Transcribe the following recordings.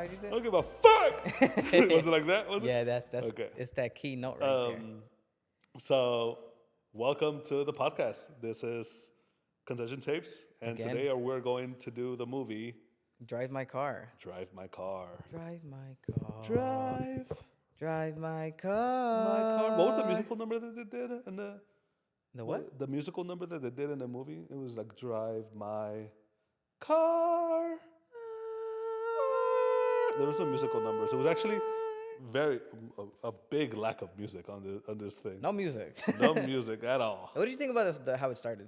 what you I did? don't give a fuck. Was it like that? Was it? Yeah, that's Okay. It's that key note right there. So, welcome to the podcast. This is Concession Tapes, and Again. today we're going to do the movie Drive my car. Drive My Car. Drive my car. Drive Drive my my car. car. What was the musical number that they did in The what? the musical number that they did in the movie? It was like Drive My Car. There was no musical numbers. It was actually very a big lack of music on this thing. No music. No music at all. What do you think about this? How it started?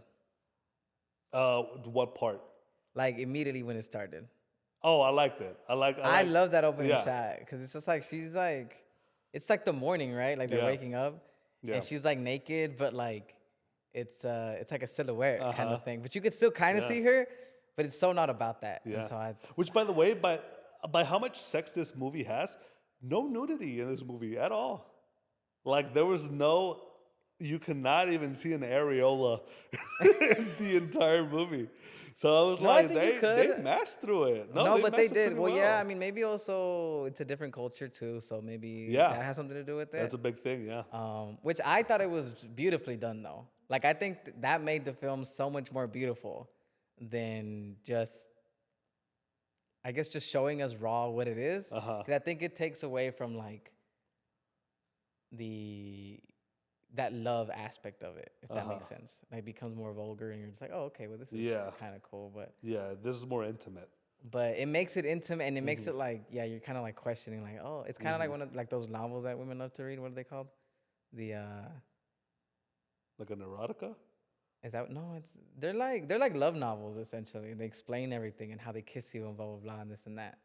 What part? Like immediately when it started. Oh, I liked it. I love that opening yeah. shot because it's just like it's like the morning, right? Like they're Yeah. waking up, Yeah. and she's like naked, but like it's like a silhouette kind Uh-huh. of thing. But you could still kind of Yeah. see her, but it's so not about that. Yeah. And so I, Which, by the way, by how much sex this movie has, no nudity in this movie at all. Like there was no, you cannot even see an areola in the entire movie. So I was No, I like, think you they could. massed through it. no, but they massed it did. pretty Well, yeah. I mean, maybe also it's a different culture too, so maybe Yeah. that has something to do with it. That's a big thing. Yeah. Which I thought it was beautifully done though. Like I think that made the film so much more beautiful than just, I guess, just showing us raw what it is. Uh-huh. 'Cause I think it takes away from like that love aspect of it, if that makes sense. Like it becomes more vulgar, and you're just like, oh, okay, well, this is Yeah. kind of cool, Yeah. This is more intimate. but it makes it intimate, and it makes it like, yeah, you're kind of like questioning, like, oh, it's kind of like one of like those novels that women love to read. What are they called? The Like an erotica. is that no? They're like love novels essentially. They explain everything and how they kiss you and blah blah blah and this and that.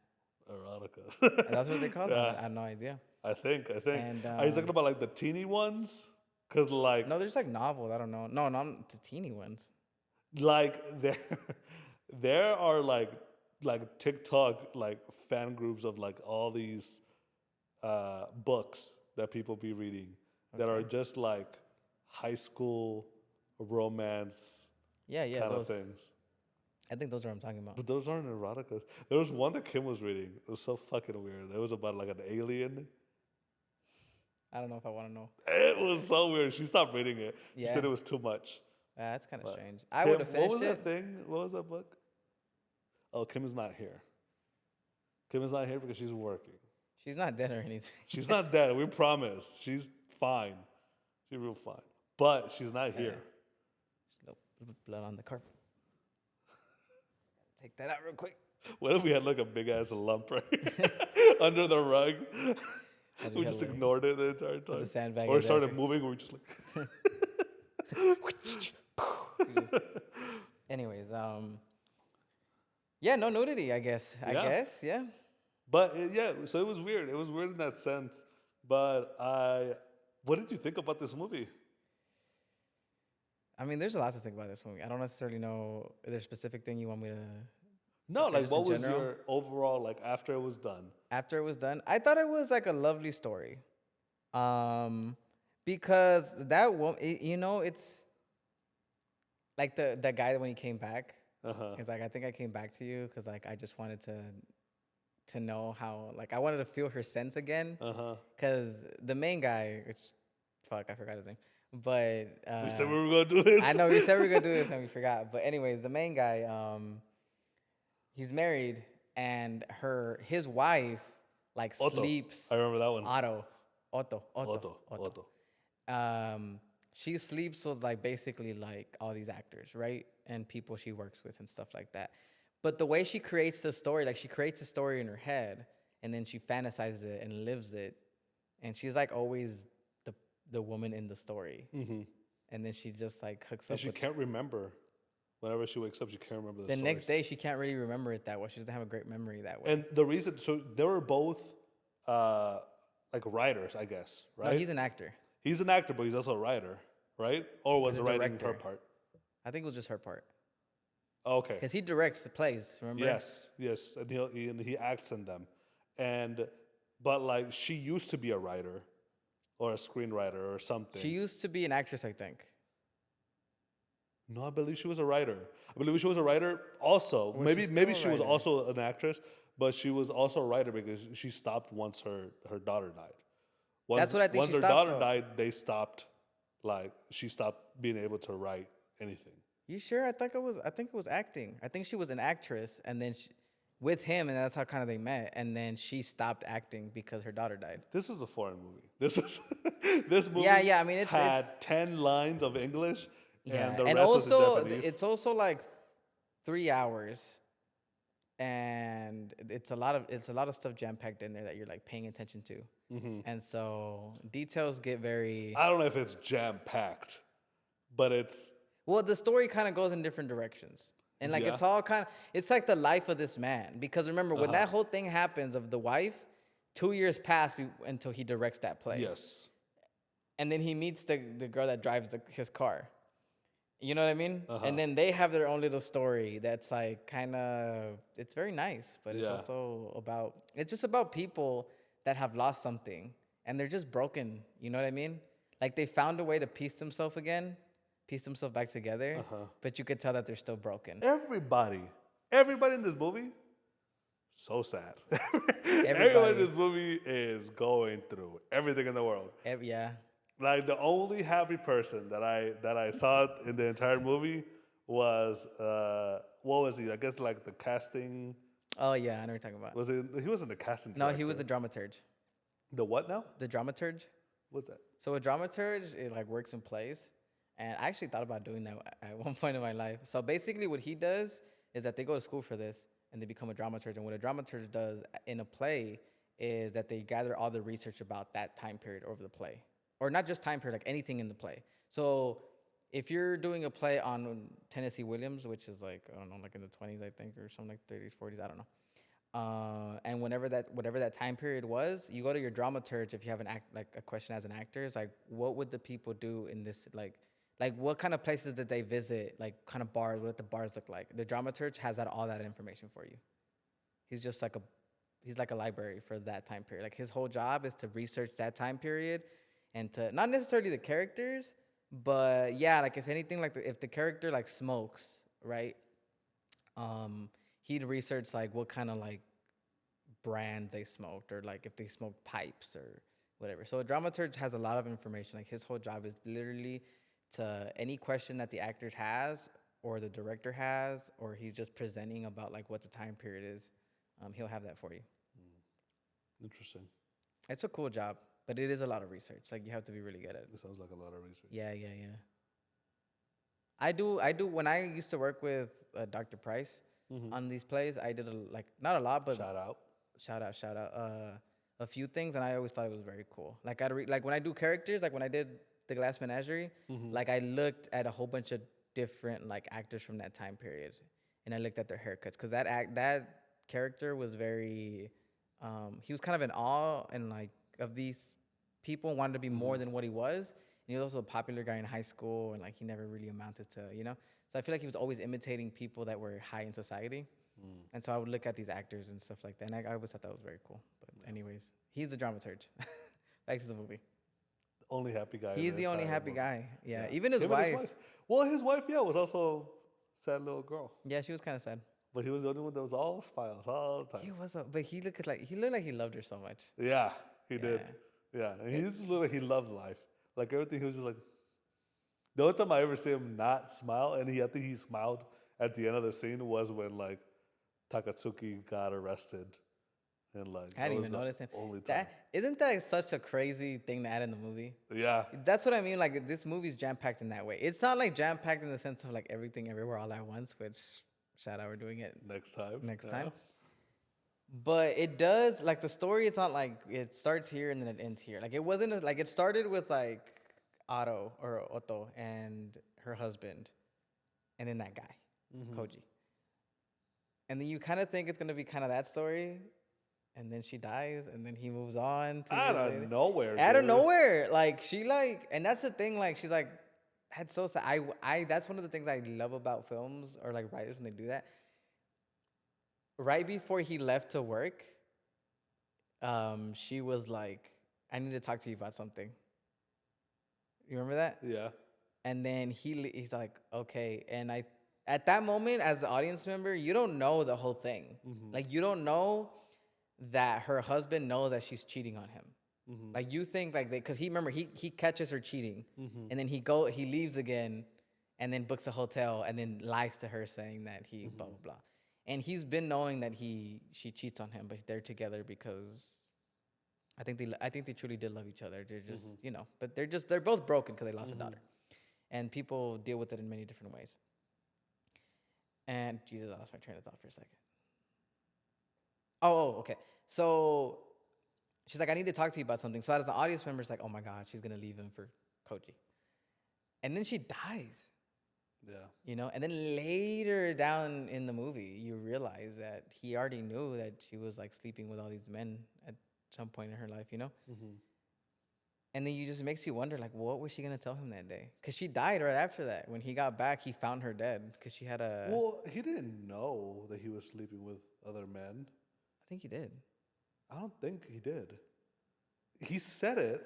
Erotica. And that's what they're called. Yeah. I have no idea. I think. And, Are you talking about like the teeny ones? Cause like No, there's like novels. I don't know. No, not the teeny ones. like there are like TikTok like fan groups of like all these books that people be reading that are just like high school romance Yeah, yeah, kind of those. things. I think those are what I'm talking about. But those aren't eroticas. There was one that Kim was reading. It was so fucking weird. It was about like an alien. I don't know if I want to know. It was so weird. She stopped reading it. She Yeah. said it was too much. That's kind of But strange. I Kim, would have what finished was it. that thing? What was that book? Oh, Kim is not here. Kim is not here because she's working. She's not dead or anything. She's not dead. We promise. She's fine. She's real fine. But she's not here. Nope, blood on the carpet. Take that out real quick. What if we had like a big ass lump right under the rug? That'd be We just hilarious. ignored it the entire time. a sandbag Or it as started after. moving. We were just like. Anyways, yeah, no nudity. I guess. Yeah. Yeah. But yeah, so it was weird. It was weird in that sense. But what did you think about this movie? I mean, there's a lot to think about this movie. I don't necessarily know. Is there a specific thing you want me to? No, like just what in was general? your overall like after it was done? After it was done, I thought it was like a lovely story, because that woman, it's like the guy when he came back. Uh-huh. He's like, I think I came back to you because like I just wanted to know how, like, I wanted to feel her sense again. Uh-huh. Because the main guy, fuck, I forgot his name. But We said we were gonna do this. I know we said we were gonna do this and we forgot. But anyways, the main guy, he's married and his wife like Otto. sleeps. I remember that one. Otto. She sleeps with like basically like all these actors, right? And people she works with and stuff like that. But the way she creates the story, like she creates a story in her head and then she fantasizes it and lives it. And she's like always the woman in the story. Mm-hmm. And then she just like hooks And up she with can't remember. Whenever she wakes up, she can't remember the the stories. next day she can't really remember it that well. She doesn't have a great memory that way. And the reason, so they were both like writers, I guess, right? No, he's an actor. He's an actor, but he's also a writer, right? Or was He's it a writing her director. part? I think it was just her part. Oh, okay. Because he directs the plays, remember? Yes, and he acts in them, but like she used to be a writer, or a screenwriter, or something. She used to be an actress, I think. No, I believe she was a writer. I believe she was a writer also. Was she Maybe still maybe a she was writer? also an actress, but she was also a writer because she stopped once her daughter died. That's what I think Once she her stopped daughter though. died, they stopped. Like she stopped being able to write anything. You sure? I think it was acting. I think she was an actress, and then with him, and that's how kind of they met. And then she stopped acting because her daughter died. This is a foreign movie. This is this Yeah, movie yeah. I mean, it's had 10 lines of English, and yeah, the and rest was in also Japanese. it's also like 3 hours, and it's a lot of stuff jam packed in there that you're like paying attention to, and so details get very I don't know if it's jam packed, but it's well. The story kind of goes in different directions, and like yeah. it's all kind of it's like the life of this man because remember when Uh-huh. that whole thing happens of the wife, 2 years pass until he directs that play, Yes. and then he meets the girl that drives his car. You know what I mean? Uh-huh. And then they have their own little story that's like kind of it's very nice, but it's Yeah. also about it's just about people that have lost something and they're just broken. You know what I mean? Like they found a way to piece themselves again, piece themselves back together, but you could tell that they're still broken. Everybody in this movie, so sad. Everybody in Everybody, this movie is going through everything in the world. yeah. Like the only happy person that I saw in the entire movie was what was he? I guess like the casting Oh yeah, I know what you're talking about. was it? He wasn't the casting No, director. he was the dramaturge. The what now? The dramaturge. What's that? So a dramaturge, it like works in plays, and I actually thought about doing that at one point in my life. So basically, what he does is that they go to school for this, and they become a dramaturge. And what a dramaturge does in a play is that they gather all the research about that time period over the play, or not just time period, like anything in the play. So if you're doing a play on Tennessee Williams, which is like I don't know, like in the 20s, I think, or something like 30s, 40s, I don't know. And whatever that time period was, you go to your dramaturge if you have an act like a question as an actor. It's like, what would the people do in this like what kind of places did they visit? Like kind of bars, what did the bars look like? The dramaturge has all that information for you. He's just like he's like a library for that time period. Like his whole job is to research that time period and to not necessarily the characters, but yeah, like if anything, like if the character like smokes, right? He'd research like what kind of like brands they smoked or like if they smoked pipes or whatever. So a dramaturge has a lot of information. Like his whole job is literally to any question that the actor has or the director has or he's just presenting about like what the time period is. He'll have that for you. Interesting. It's a cool job, but it is a lot of research. Like you have to be really good at it. This sounds like a lot of research. Yeah, yeah, yeah. I do. When I used to work with Dr. Price on these plays, I did like not a lot, but Shout out. shout out, a few things, and I always thought it was very cool. Like like when I do characters, like when I did the Glass Menagerie, like I looked at a whole bunch of different like actors from that time period, and I looked at their haircuts because that character was very, he was kind of in awe and like of these people, wanted to be more than what he was. And he was also a popular guy in high school, and like he never really amounted to, you know. So I feel like he was always imitating people that were high in society. And so I would look at these actors and stuff like that, and I always thought that was very cool. But anyways, he's a dramaturge. Back to the movie. Only happy guy. in He's the only entire happy movie. guy. Yeah, even his Him and wife. Well, his wife, yeah, was also a sad little girl. Yeah, she was kind of sad. But he was the only one that was all smiles all the He time. was, but he looked like he loved her so much. Yeah, he did. Yeah. Yeah, and he just looked like he loved life. Like everything, he was just like. The only time I ever see him not smile, and I think he smiled at the end of the scene, was when like Takatsuki got arrested, and like I didn't that was even the notice him. only time. Isn't that such a crazy thing to add in the movie? Yeah, That's what I mean. Like this movie's jam packed in that way. It's not like jam packed in the sense of like everything everywhere all at once, which shout out we're doing it next time. next yeah. time. But it does like the story. It's not like it starts here and then it ends here. Like it wasn't like it started with like Otto and her husband, and then that guy, Koji. And then you kind of think it's gonna be kind of that story, and then she dies, and then he moves on to Out the of lady. nowhere. Out of dude. nowhere, like she like, and that's the thing. Like she's like, that's so sad. I that's one of the things I love about films or like writers when they do that. Right before he left to work, she was like, "I need to talk to you about something." You remember that? Yeah. And then he's like, "Okay," and at that moment, as the audience member, you don't know the whole thing. Like, you don't know that her husband knows that she's cheating on him. Like, you think like because he catches her cheating, and then he leaves again, and then books a hotel, and then lies to her saying that he blah blah blah, and he's been knowing that she cheats on him, but they're together because I think they truly did love each other. They're just but they're both broken because they lost a daughter, and people deal with it in many different ways. And Jesus, I lost my train of thought for a second. Okay. So she's like, I need to talk to you about something. So as an audience member, it's like, oh my God, she's gonna leave him for Koji. And then she dies. Yeah. And then later down in the movie, you realize that he already knew that she was like sleeping with all these men at some point in her life, And then you just makes you wonder, like, what was she gonna tell him that day? Because she died right after that. When he got back, he found her dead because she had a. Well, he didn't know that he was sleeping with other men. I think he did. I don't think he did. He said it,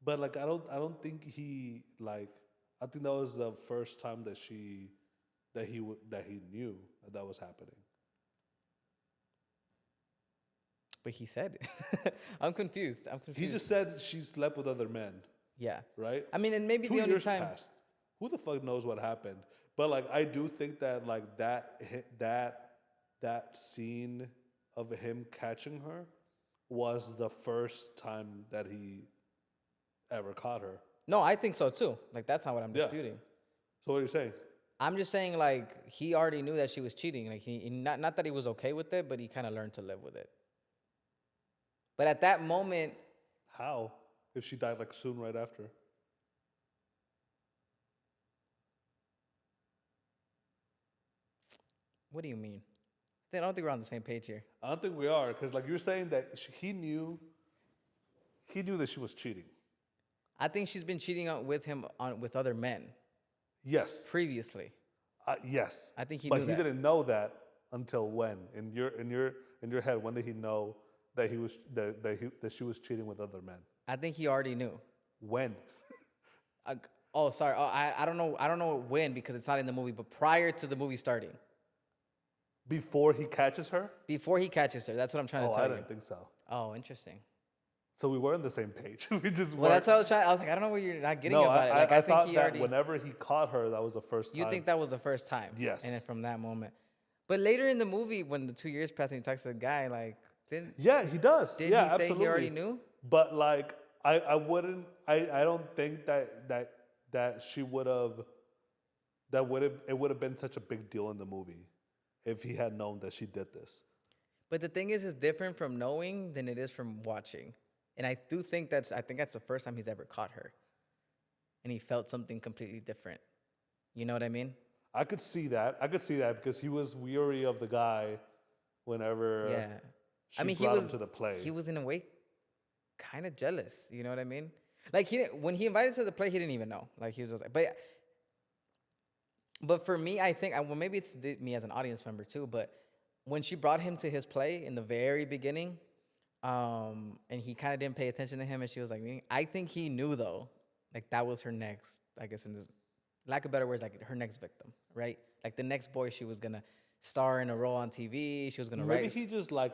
but like I don't think he like. I think that was the first time that he knew that was happening. But he said it. I'm confused. He just said she slept with other men. Yeah. Right? I mean, and maybe 2 the only years time. passed. Who the fuck knows what happened? But like, I do think that like that scene of him catching her was the first time that he ever caught her. No, I think so too. Like, that's not what I'm disputing. So what are you saying? I'm just saying, like, he already knew that she was cheating. Like, he not that he was okay with it, but he kind of learned to live with it. But at that moment, how? If she died like soon right after? What do you mean? I don't think we're on the same page here. I don't think we are, because like you're saying that he knew that she was cheating. I think she's been cheating with him with other men. Yes. Previously. Yes. I think he but knew he that. didn't know that until when? In your head, when did he know that she was cheating with other men? I think he already knew. When? Sorry. I don't know. I don't know when because it's not in the movie. But prior to the movie starting. Before he catches her? Before he catches her. That's what I'm trying to tell you. I didn't think so. Oh, interesting. So we were on the same page. We just well, that's what I was trying. I was like, I don't know where you're not getting no, about it. Like, I think thought he that already. Whenever he caught her, that was the first time. You think that was the first time? Yes. And then from that moment, but later in the movie, when the 2 years pass and he talks to the guy, like, yeah, he does. Did yeah, he say absolutely. he already knew? But like, I wouldn't. I don't think that she would have. It would have been such a big deal in the movie if he had known that she did this. But the thing is, it's different from knowing than it is from watching. And I do think that's the first time he's ever caught her. And he felt something completely different. You know what I mean? I could see that. Because he was weary of the guy whenever she brought him to the play. He was in a way kind of jealous. You know what I mean? Like, when he invited to the play, he didn't even know. Like, he was just like, but for me, I think, well, maybe it's me as an audience member too, but when she brought him to his play in the very beginning, and he kind of didn't pay attention to him, and she was like, I think he knew though, like that was her next, I guess in this, lack of better words, like her next victim, right? Like the next boy she was gonna star in a role on TV. She was gonna Maybe write. he just like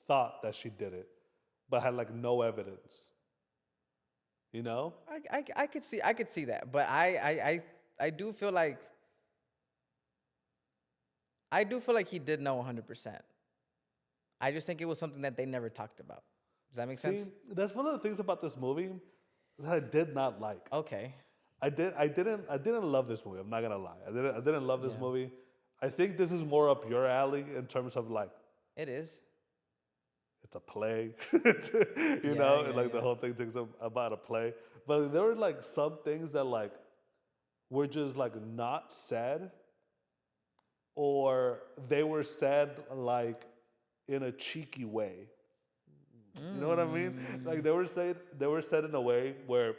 thought that she did it, but had like no evidence. You know? I could see that, but I do feel like he did know 100%. I just think it was something that they never talked about. Does that make sense? That's one of the things about this movie that I did not like. Okay. I didn't love this movie. I'm not gonna lie. I didn't love this movie. I think this is more up your alley in terms of like. It is. It's a play, the whole thing takes about a play. But there were like some things that like were just like not said, or they were said like in a cheeky way. You know what I mean? Like they were said in a way where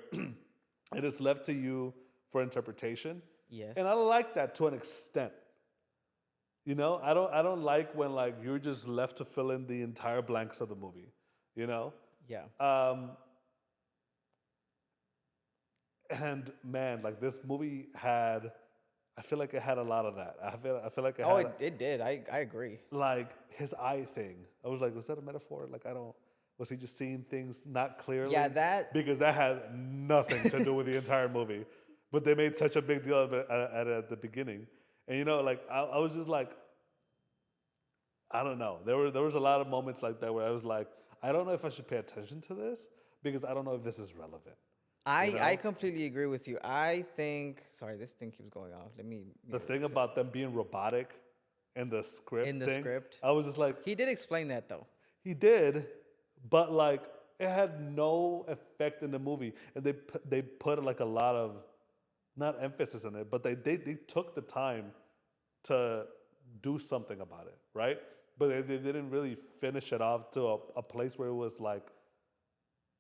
it is left to you for interpretation. Yes. And I like that to an extent. You know, I don't like when like you're just left to fill in the entire blanks of the movie. You know? Yeah. And man, like this movie had, I feel like it had a lot of that. I feel like it Oh, had it did. I agree. like his eye thing. I was like, was that a metaphor? Like I don't. Was he just seeing things not clearly? Yeah, that. Because that had nothing to do with the entire movie, but they made such a big deal of it at the beginning. And you know, like I was just like, I don't know. There was a lot of moments like that where I was like, I don't know if I should pay attention to this because I don't know if this is relevant. You I know, completely agree with you. I think. Sorry, this thing keeps going off. Let me the mute it thing real quick. about them being robotic and the In script the thing, script, I was just like, he did explain that though. he did, but like it had no effect in the movie, and they put like a lot of not emphasis in it, but they took the time to do something about it, right? But they didn't really finish it off to a place where it was like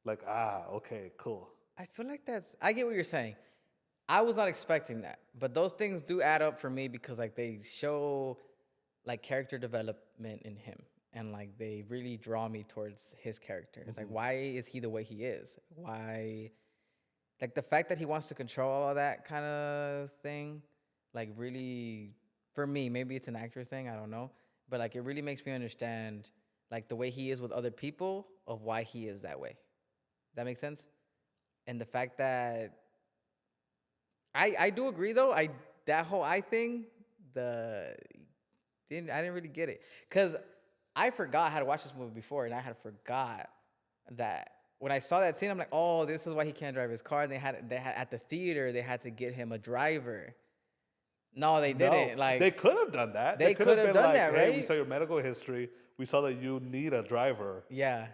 okay, cool. I feel like that's. I get what you're saying. I was not expecting that, but those things do add up for me because like they show like character development in him, and like they really draw me towards his character. It's like, why is he the way he is? Why, like the fact that he wants to control all that kind of thing, like really, for me, maybe it's an actor thing, I don't know, but like it really makes me understand like the way he is with other people of why he is that way. That makes sense. And the fact that I do agree though. That whole I thing, the I didn't really get it because I forgot how to watch this movie before, and I had forgot that when I saw that scene, I'm like, oh, this is why he can't drive his car. And they had at the theater they had to get him a driver. No, they No, didn't. Like they could have done that. They they could could have have been done like, that, hey, we right? saw your medical history. We saw that you need a driver, Yeah.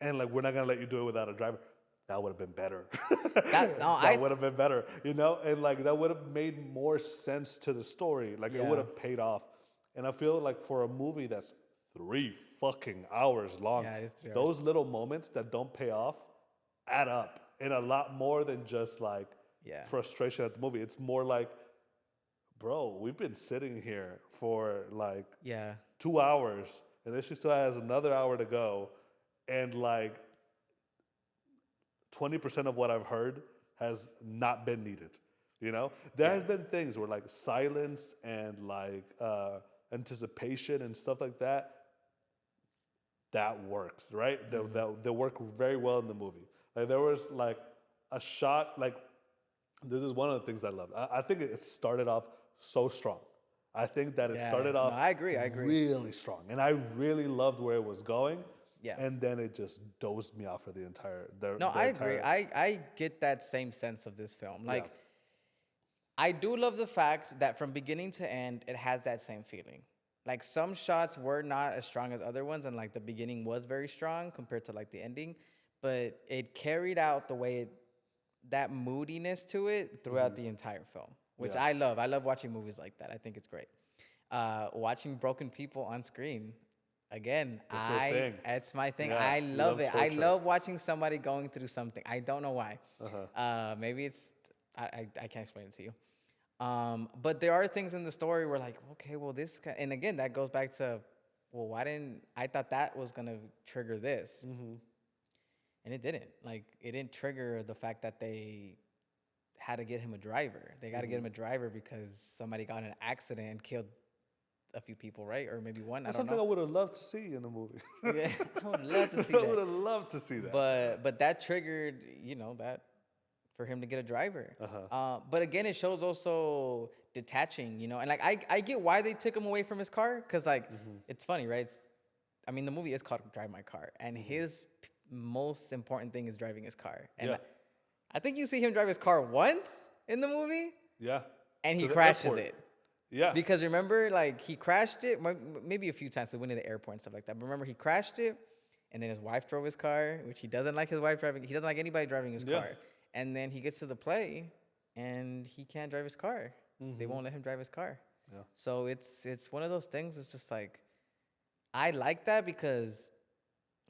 and like we're not gonna let you do it without a driver. That would have been better. That no, That would have been better, you know, and like that would have made more sense to the story. Like it would Yeah. have paid off. And I feel like for a movie that's 3 fucking hours long, Yeah, it's 3 hours. those little moments that don't pay off add up in a lot more than just like Yeah. frustration at the movie. It's more like, bro, we've been sitting here for like Yeah. 2 hours, and then she still has another hour to go, and like 20% of what I've heard has not been needed. You know, there has been things where like silence and like anticipation and stuff like that, that works, right? They work very well in the movie. Like there was like a shot, like this is one of the things I love. I think it started off so strong. I think that it Yeah. started No, off I agree. I agree. really strong, and I really loved where it was going. Yeah. And then it just dozed me off for the entire. No, The I agree. entire, I get that same sense of this film. Like Yeah. I do love the fact that from beginning to end, it has that same feeling. Like some shots were not as strong as other ones, and like the beginning was very strong compared to like the ending, but it carried out the way that moodiness to it throughout the entire film, which Yeah. I love. I love watching movies like that. I think it's great. Watching broken people on screen, again, That's your thing. it's my thing. Yeah, I you love love it. I torture. love watching somebody going through something. I don't know why. Maybe it's I can't explain it to you. But there are things in the story where like, okay, well and again that goes back to, well, why didn't I thought that was gonna trigger this, and it didn't. Like it didn't trigger the fact that they had to get him a driver. They got to get him a driver because somebody got in an accident and killed a few people, right? Or maybe one. That's I don't something I know. would have loved to see in a movie. Yeah, I would love to see I would that. have loved to see that. But that triggered, that for him to get a driver. But again, it shows also detaching, and like I get why they took him away from his car, because like it's funny, right? I mean, the movie is called Drive My Car, and his most important thing is driving his car. And Yeah. I think you see him drive his car once in the movie, Yeah. and he To the crashes airport. it. Yeah. Because remember, like he crashed it maybe a few times. They went to the airport and stuff like that. But remember, he crashed it, and then his wife drove his car, which he doesn't like his wife driving. He doesn't like anybody driving his Yeah. car. And then he gets to the play, and he can't drive his car. They won't let him drive his car. Yeah. So it's one of those things. It's just like I like that because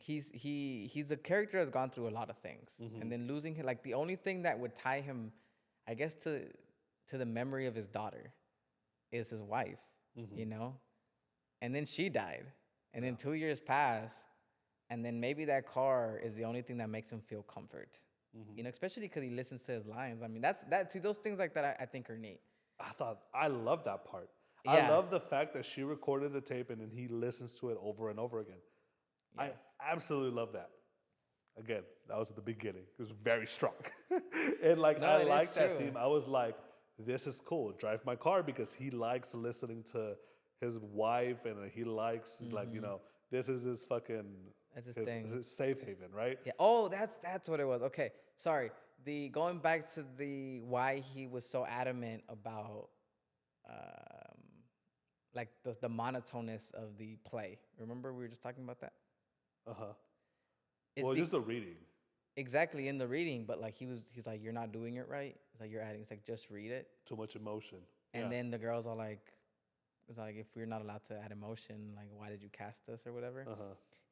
he's a character that's gone through a lot of things, and then losing him. Like the only thing that would tie him, I guess, to the memory of his daughter is his wife, and then she died, and then 2 years pass, and then maybe that car is the only thing that makes him feel comfort, especially because he listens to his lines. I mean, see, those things like that I think are neat. I love that part. I Yeah, love the fact that she recorded the tape and then he listens to it over and over again. I yeah. absolutely love that. Again, that was at the beginning. It was very strong. And like No, I it is like that true. theme. I was like, this is cool. Drive my car because he likes listening to his wife and he likes like, you know, this is his fucking That's his thing. his safe haven, right? Yeah. Oh, that's what it was. Okay. Sorry. The going back to the why he was so adamant about um like the monotonous of the play. Remember we were just talking about that? Uh-huh. It's Well, just the reading. exactly in the reading, but like he's like, you're not doing it right. It's like you're adding. It's like just read it. Too much emotion. And Yeah. then the girls are like, it's like if we're not allowed to add emotion, like why did you cast us or whatever? Uh-huh.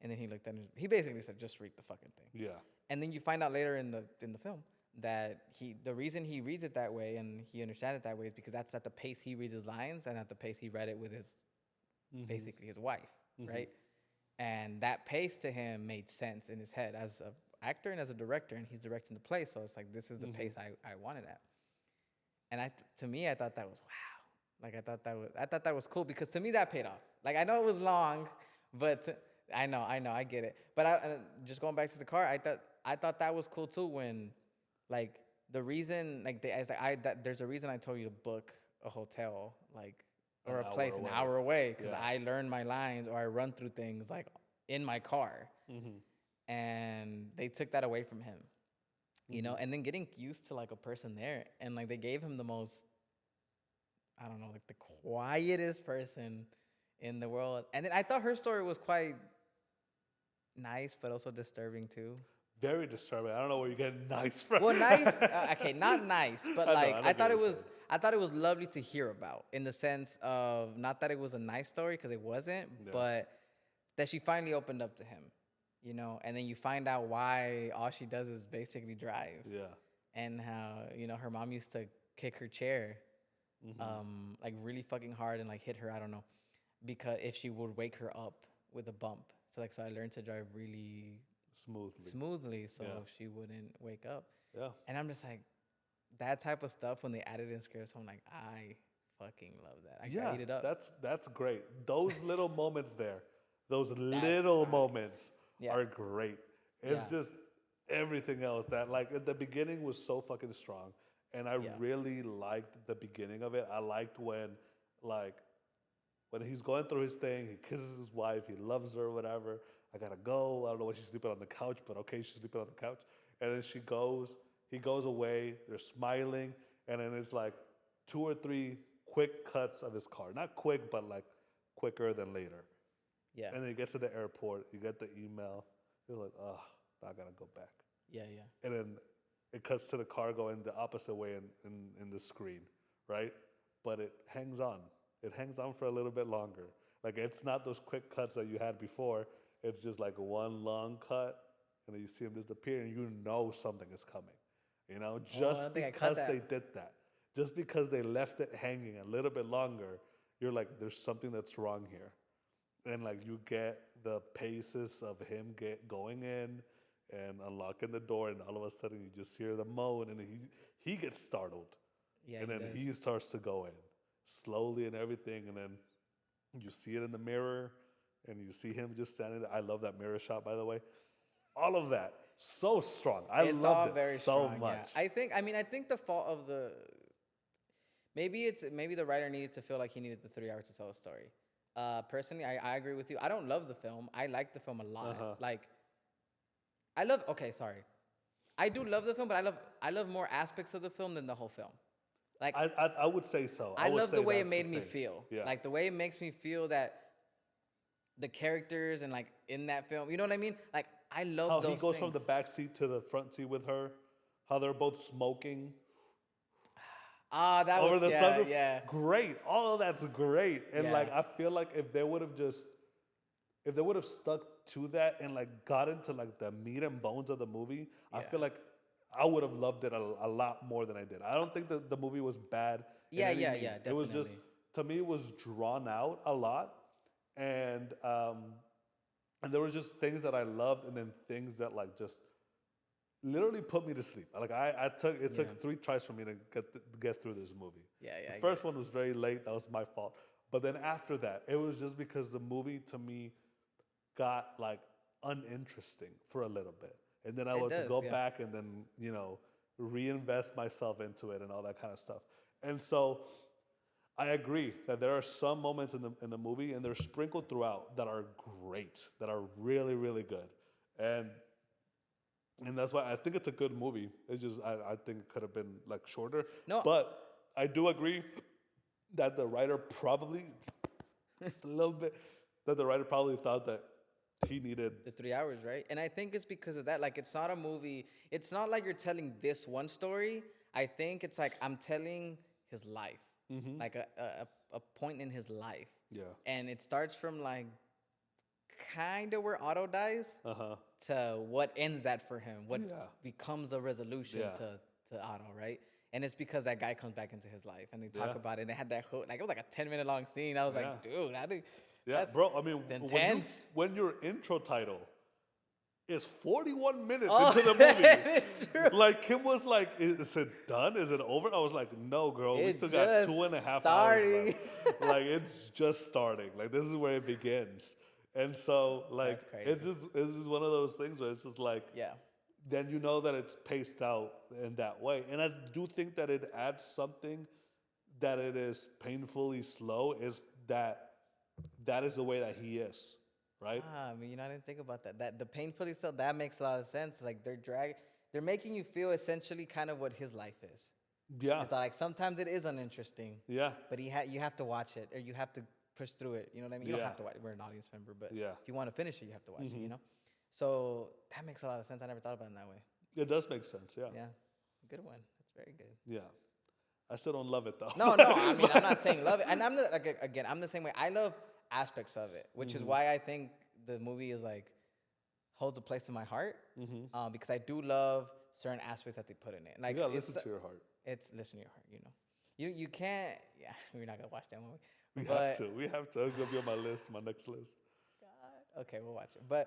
And then he looked at him. He basically said, just read the fucking thing. Yeah. And then you find out later in the film that the reason he reads it that way and he understands it that way is because that's at the pace he reads his lines and at the pace he read it with his basically his wife, right? And that pace to him made sense in his head as a actor and as a director, and he's directing the play, so it's like this is the pace I wanted at. And to me, I thought that was wow. Like I thought that was cool because to me that paid off. Like I know it was long, but I know, I get it. But just going back to the car, I thought that was cool too. When, like, the reason, like, I was like, there's a reason I told you to book a hotel, like, or An a hour place an away. hour away, because Yeah. I learn my lines or I run through things like in my car, and they took that away from him, you know. And then getting used to like a person there, and like they gave him the most, I don't know, like the quietest person in the world. And then I thought her story was quite nice, but also disturbing too. Very disturbing. I don't know where you're getting nice from. Well, nice. Okay, not nice, but I know, like I I get thought what it you're was. saying. I thought it was lovely to hear about, in the sense of not that it was a nice story because it wasn't, Yeah. but that she finally opened up to him, you know. And then you find out why all she does is basically drive, Yeah. and how, you know, her mom used to kick her chair, like really fucking hard and like hit her. I don't know, because if she would wake her up with a bump. So I learned to drive really Smoothly. so Yeah. she wouldn't wake up. Yeah. And I'm just like, that type of stuff when they added in scripts, I'm like, I fucking love that. I eat it up. That's great. Those little moments there, those That little moments Yeah. are great. It's Yeah. just everything else that like at the beginning was so fucking strong. And I Yeah. really liked the beginning of it. I liked like when he's going through his thing, he kisses his wife, he loves her, whatever. I gotta go. I don't know why she's sleeping on the couch, but okay, she's sleeping on the couch. And then he goes away, they're smiling, and then it's like 2 or 3 quick cuts of his car. Not quick, but like quicker than later. Yeah. And then he gets to the airport, you get the email, you're like, oh, I gotta go back. Yeah. Yeah. And then it cuts to the car going the opposite way in the screen, right? But it hangs on. It hangs on for a little bit longer. Like it's not those quick cuts that you had before. It's just like one long cut, and then you see him disappear, and you know something is coming. You know, I just don't think I caught because they that. did that, just because they left it hanging a little bit longer, you're like, there's something that's wrong here. And like you get the paces of him going in and unlocking the door, and all of a sudden you just hear the moan, and he gets startled, Yeah. and He then does. he starts to go in slowly and everything, and then you see it in the mirror, and you see him just standing there. I love that mirror shot, by the way. All of that, so strong. I It's loved all it very so strong. much. Yeah. I think the fault of maybe the writer needed to feel like he needed the 3 hours to tell a story. Personally, I agree with you. I don't love the film. I like the film a lot. Uh-huh. Like, okay, sorry. I do love the film, but I love more aspects of the film than the whole film. Like, I would say so. I would love say the way it that's the made me thing. feel. Yeah. Like the way it makes me feel that the characters and like in that film, you know what I mean? Like I love How those he goes things. from the back seat to the front seat with her. How they're both smoking Ah, that over was the sunroof. yeah. Great. All of that's great. And Yeah. like I feel like if they would have stuck to that and like got into like the meat and bones of the movie, I Yeah. feel like I would have loved it a lot more than I did. I don't think the movie was bad in Yeah, any yeah, means. yeah, It was just, definitely. to me, it was drawn out a lot, and there was just things that I loved, and then things that like just literally put me to sleep. Like I took it Yeah. took 3 tries for me to get through this movie. Yeah, yeah, The I get first it. one was very late. That was my fault. But then after that, it was just because the movie to me got like uninteresting for a little bit, and then I It had to does, go yeah. back and then reinvest myself into it and all that kind of stuff. And so I agree that there are some moments in the movie, and they're sprinkled throughout that are great, that are really really good, and that's why I think it's a good movie. It's just I think it could have been like shorter, No, but I do agree that the writer probably just a little bit that the writer probably thought that he needed. the 3 hours, right? And I think it's because of that. Like, it's not a movie. It's not like you're telling this one story. I think it's like I'm telling his life, like a point in his life. Yeah. And it starts from like kind of where Otto dies Uh-huh. to what ends that for him, what Yeah. becomes a resolution Yeah. to Otto, right? And it's because that guy comes back into his life, and they talk Yeah. about it. And they had that whole, like, it was like a 10-minute long scene. I was Yeah. like, dude, I think Yeah, that's bro. I mean, intense. when your intro title is 41 minutes Oh, into the movie, it's true. like Kim was like, "Is it done? Is it over?" I was like, "No, girl. We It's still got just 2.5 starting. hours left. Like it's just starting. Like this is where it begins." And so, like, That's crazy. it's just one of those things where it's just like, Yeah. then you know that it's paced out in that way. And I do think that it adds something that it is painfully slow. Is that is the way that he is, right? Ah, I mean, I didn't think about that. That the painfully so that makes a lot of sense. Like they're making you feel essentially kind of what his life is. Yeah, It's like sometimes it is uninteresting, yeah, but you have to watch it or you have to push through it. You know what I mean? You don't Yeah. have to watch it. We're an audience member, but Yeah. if you want to finish it, you have to watch it. You know? So that makes a lot of sense. I never thought about it in that way. it does make sense. Yeah, Yeah, good one. That's very good. yeah. I still don't love it though. No, no. I mean, I'm not saying love it, and I'm not, like again. I'm the same way. I love aspects of it, which is why I think the movie is like holds a place in my heart. Because I do love certain aspects that they put in it. Like You gotta it's listen to your heart. it's listen to your heart. You know, you can't. Yeah, we're not gonna watch that movie. We but, have to. We have to. It's gonna be on my list, my next list. God, okay, we'll watch it. But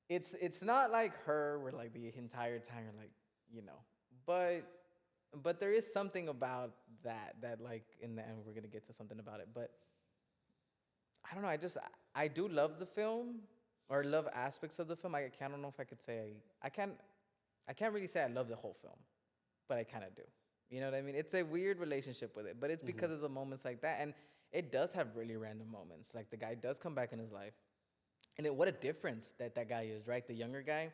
it's not like her where like the entire time you're like, you know, but there is something about that like in the end we're gonna get to something about it. But I don't know. I do love the film or love aspects of the film. I don't know if I could say I can't really say I love the whole film, but I kind of do. You know what I mean? It's a weird relationship with it, but it's because of the moments like that, and it does have really random moments. Like the guy does come back in his life, and what a difference that guy is, right? The younger guy,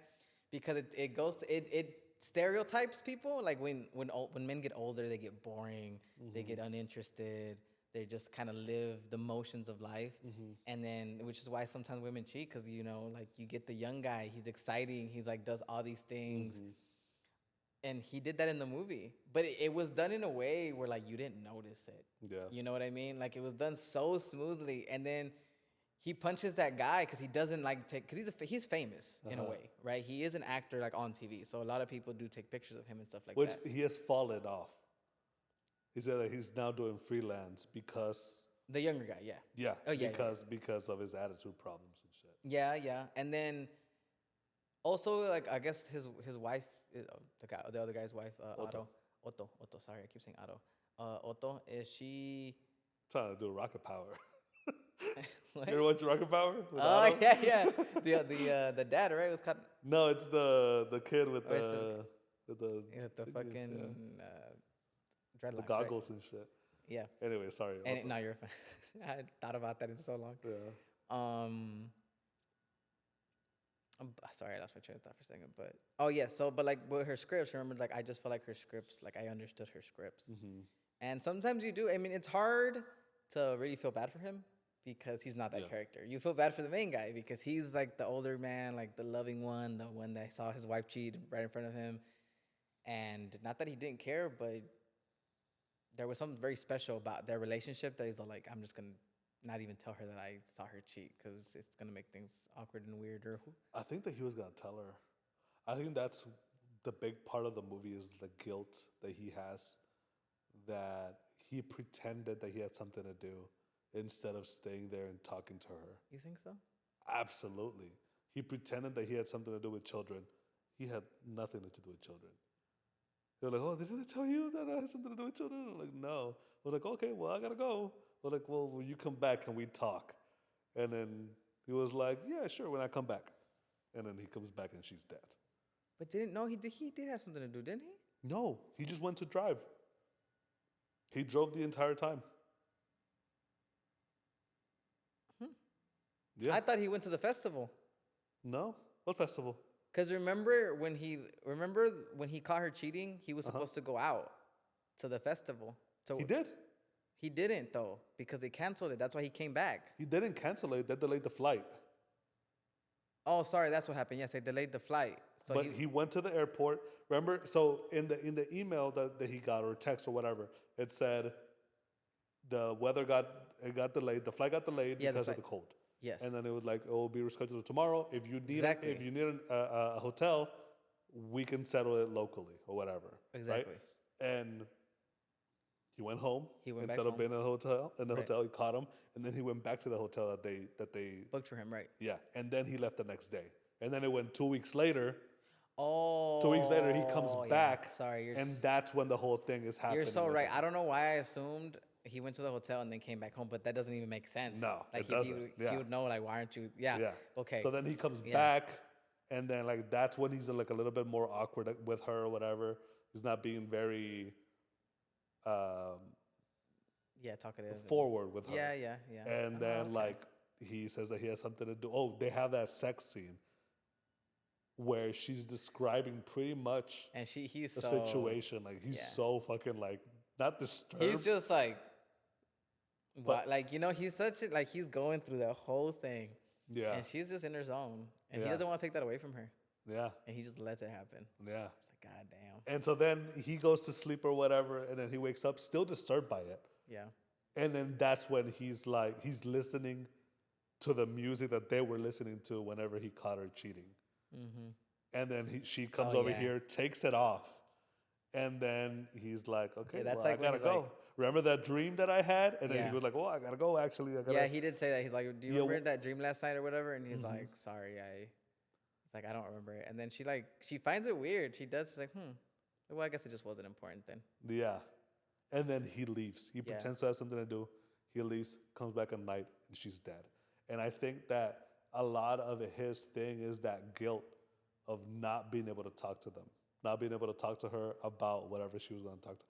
because it goes to it stereotypes people. Like when men get older, they get boring, they get uninterested. They just kind of live the motions of life, and then which is why sometimes women cheat because like you get the young guy, he's exciting, he's like does all these things, and he did that in the movie, but it was done in a way where like you didn't notice it. Yeah. You know what I mean? Like it was done so smoothly, and then he punches that guy because he doesn't like take because he's famous in a way, right? He is an actor like on TV, so a lot of people do take pictures of him and stuff like Which that. he has fallen off. He said that he's now doing freelance because The younger guy, yeah. yeah, Oh, yeah, because of his attitude problems and shit. Yeah, yeah. And then also like I guess his wife, the other guy's wife, Otto. Otto. Sorry, I keep saying Otto. Otto is she? Trying to do rocket power. What? You ever watch Rocket Power? With Oh Otto? yeah, yeah. The dad, right? Was cut No, it's the kid with Or it's the with the with the thingies, fucking dreadlocks. the goggles and shit. Right? Yeah. Anyway, sorry. And no, you're fine. I had thought about that in so long. Yeah. Sorry, I lost my train of thought for a second. But oh yeah, but like with her scripts, remember, like I just felt like her scripts, like I understood her scripts. And sometimes you do. I mean, it's hard to really feel bad for him because he's not that Yeah. character. You feel bad for the main guy because he's like the older man, like the loving one, the one that saw his wife cheat right in front of him. And not that he didn't care, but there was something very special about their relationship that he's like, I'm just gonna not even tell her that I saw her cheat because it's gonna make things awkward and weirder. I think that he was gonna tell her. I think that's the big part of the movie is the guilt that he has, that he pretended that he had something to do instead of staying there and talking to her. You think so? Absolutely. He pretended that he had something to do with children He had nothing to do with children. They're like, oh, didn't I tell you that I had something to do with children? I'm like, no. I was like, okay, well, I gotta go. We're like, well, when you come back, can we talk? And then he was like, yeah, sure, when I come back. And then he comes back and she's dead. But didn't no, he did have something to do, didn't he? No, he just went to drive. He drove the entire time. Yeah. I thought he went to the festival. No? What festival? Cause remember when he caught her cheating, he was supposed to go out to the festival. So He did. he didn't though, because they canceled it. That's why he came back. He didn't cancel it. They delayed the flight. Oh, sorry, that's what happened. Yes, they delayed the flight. So But he went to the airport. Remember? So in the email that he got or text or whatever, it said the weather got delayed. The flight got delayed Yeah, the because of flight. the cold. yes. And then it was like, it will be rescheduled to tomorrow. If you need Exactly. if you need a hotel, we can settle it locally or whatever. Exactly. Right? And he went home. He went back instead of home. being in the hotel. In the Right. hotel, he caught him, and then he went back to the hotel that they Booked for him, right? yeah. And then he left the next day. And then it went 2 weeks later. Oh. 2 weeks later, he comes yeah. back. Sorry, and that's when the whole thing is happening. you're so with right. him. I don't know why I assumed he went to the hotel and then came back home, but that doesn't even make sense. No, like it if doesn't. he Yeah. would know, like, why aren't you? Yeah. Yeah. Okay. So then he comes Yeah. back, and then like that's when he's like a little bit more awkward with her or whatever. He's not being very yeah, talkative. forward with her. Yeah. And Oh, then okay. like he says that he has something to do. Oh, they have that sex scene where she's describing pretty much and he's the so situation. Like he's yeah. so fucking like not disturbed. He's just like, But- what? Like, he's such a, like he's going through the whole thing, yeah, and she's just in her zone, and he Yeah. doesn't want to take that away from her, yeah, and he just lets it happen. yeah. It's like, God damn. And so then he goes to sleep or whatever, and then he wakes up still disturbed by it. Yeah. And then that's when he's listening to the music that they were listening to whenever he caught her cheating. Mm-hmm. And then she comes Oh, over yeah. here, takes it off, and then he's like, "Okay, Yeah, that's well, like I when gotta he's go. like- Remember that dream that I had?" And then Yeah. he was like, "Oh, I gotta go. Actually, I gotta." Yeah, he did say that. He's like, "Do you Yeah, remember that dream last night or whatever?" And he's Mhm. like, "Sorry, It's like, I don't remember it. And then she finds it weird. She does. She's like, well, I guess it just wasn't important then. Yeah. And then he leaves. He Yeah. pretends to have something to do. He leaves, comes back at night, and she's dead. And I think that a lot of his thing is that guilt of not being able to talk to them, not being able to talk to her about whatever she was going to talk to.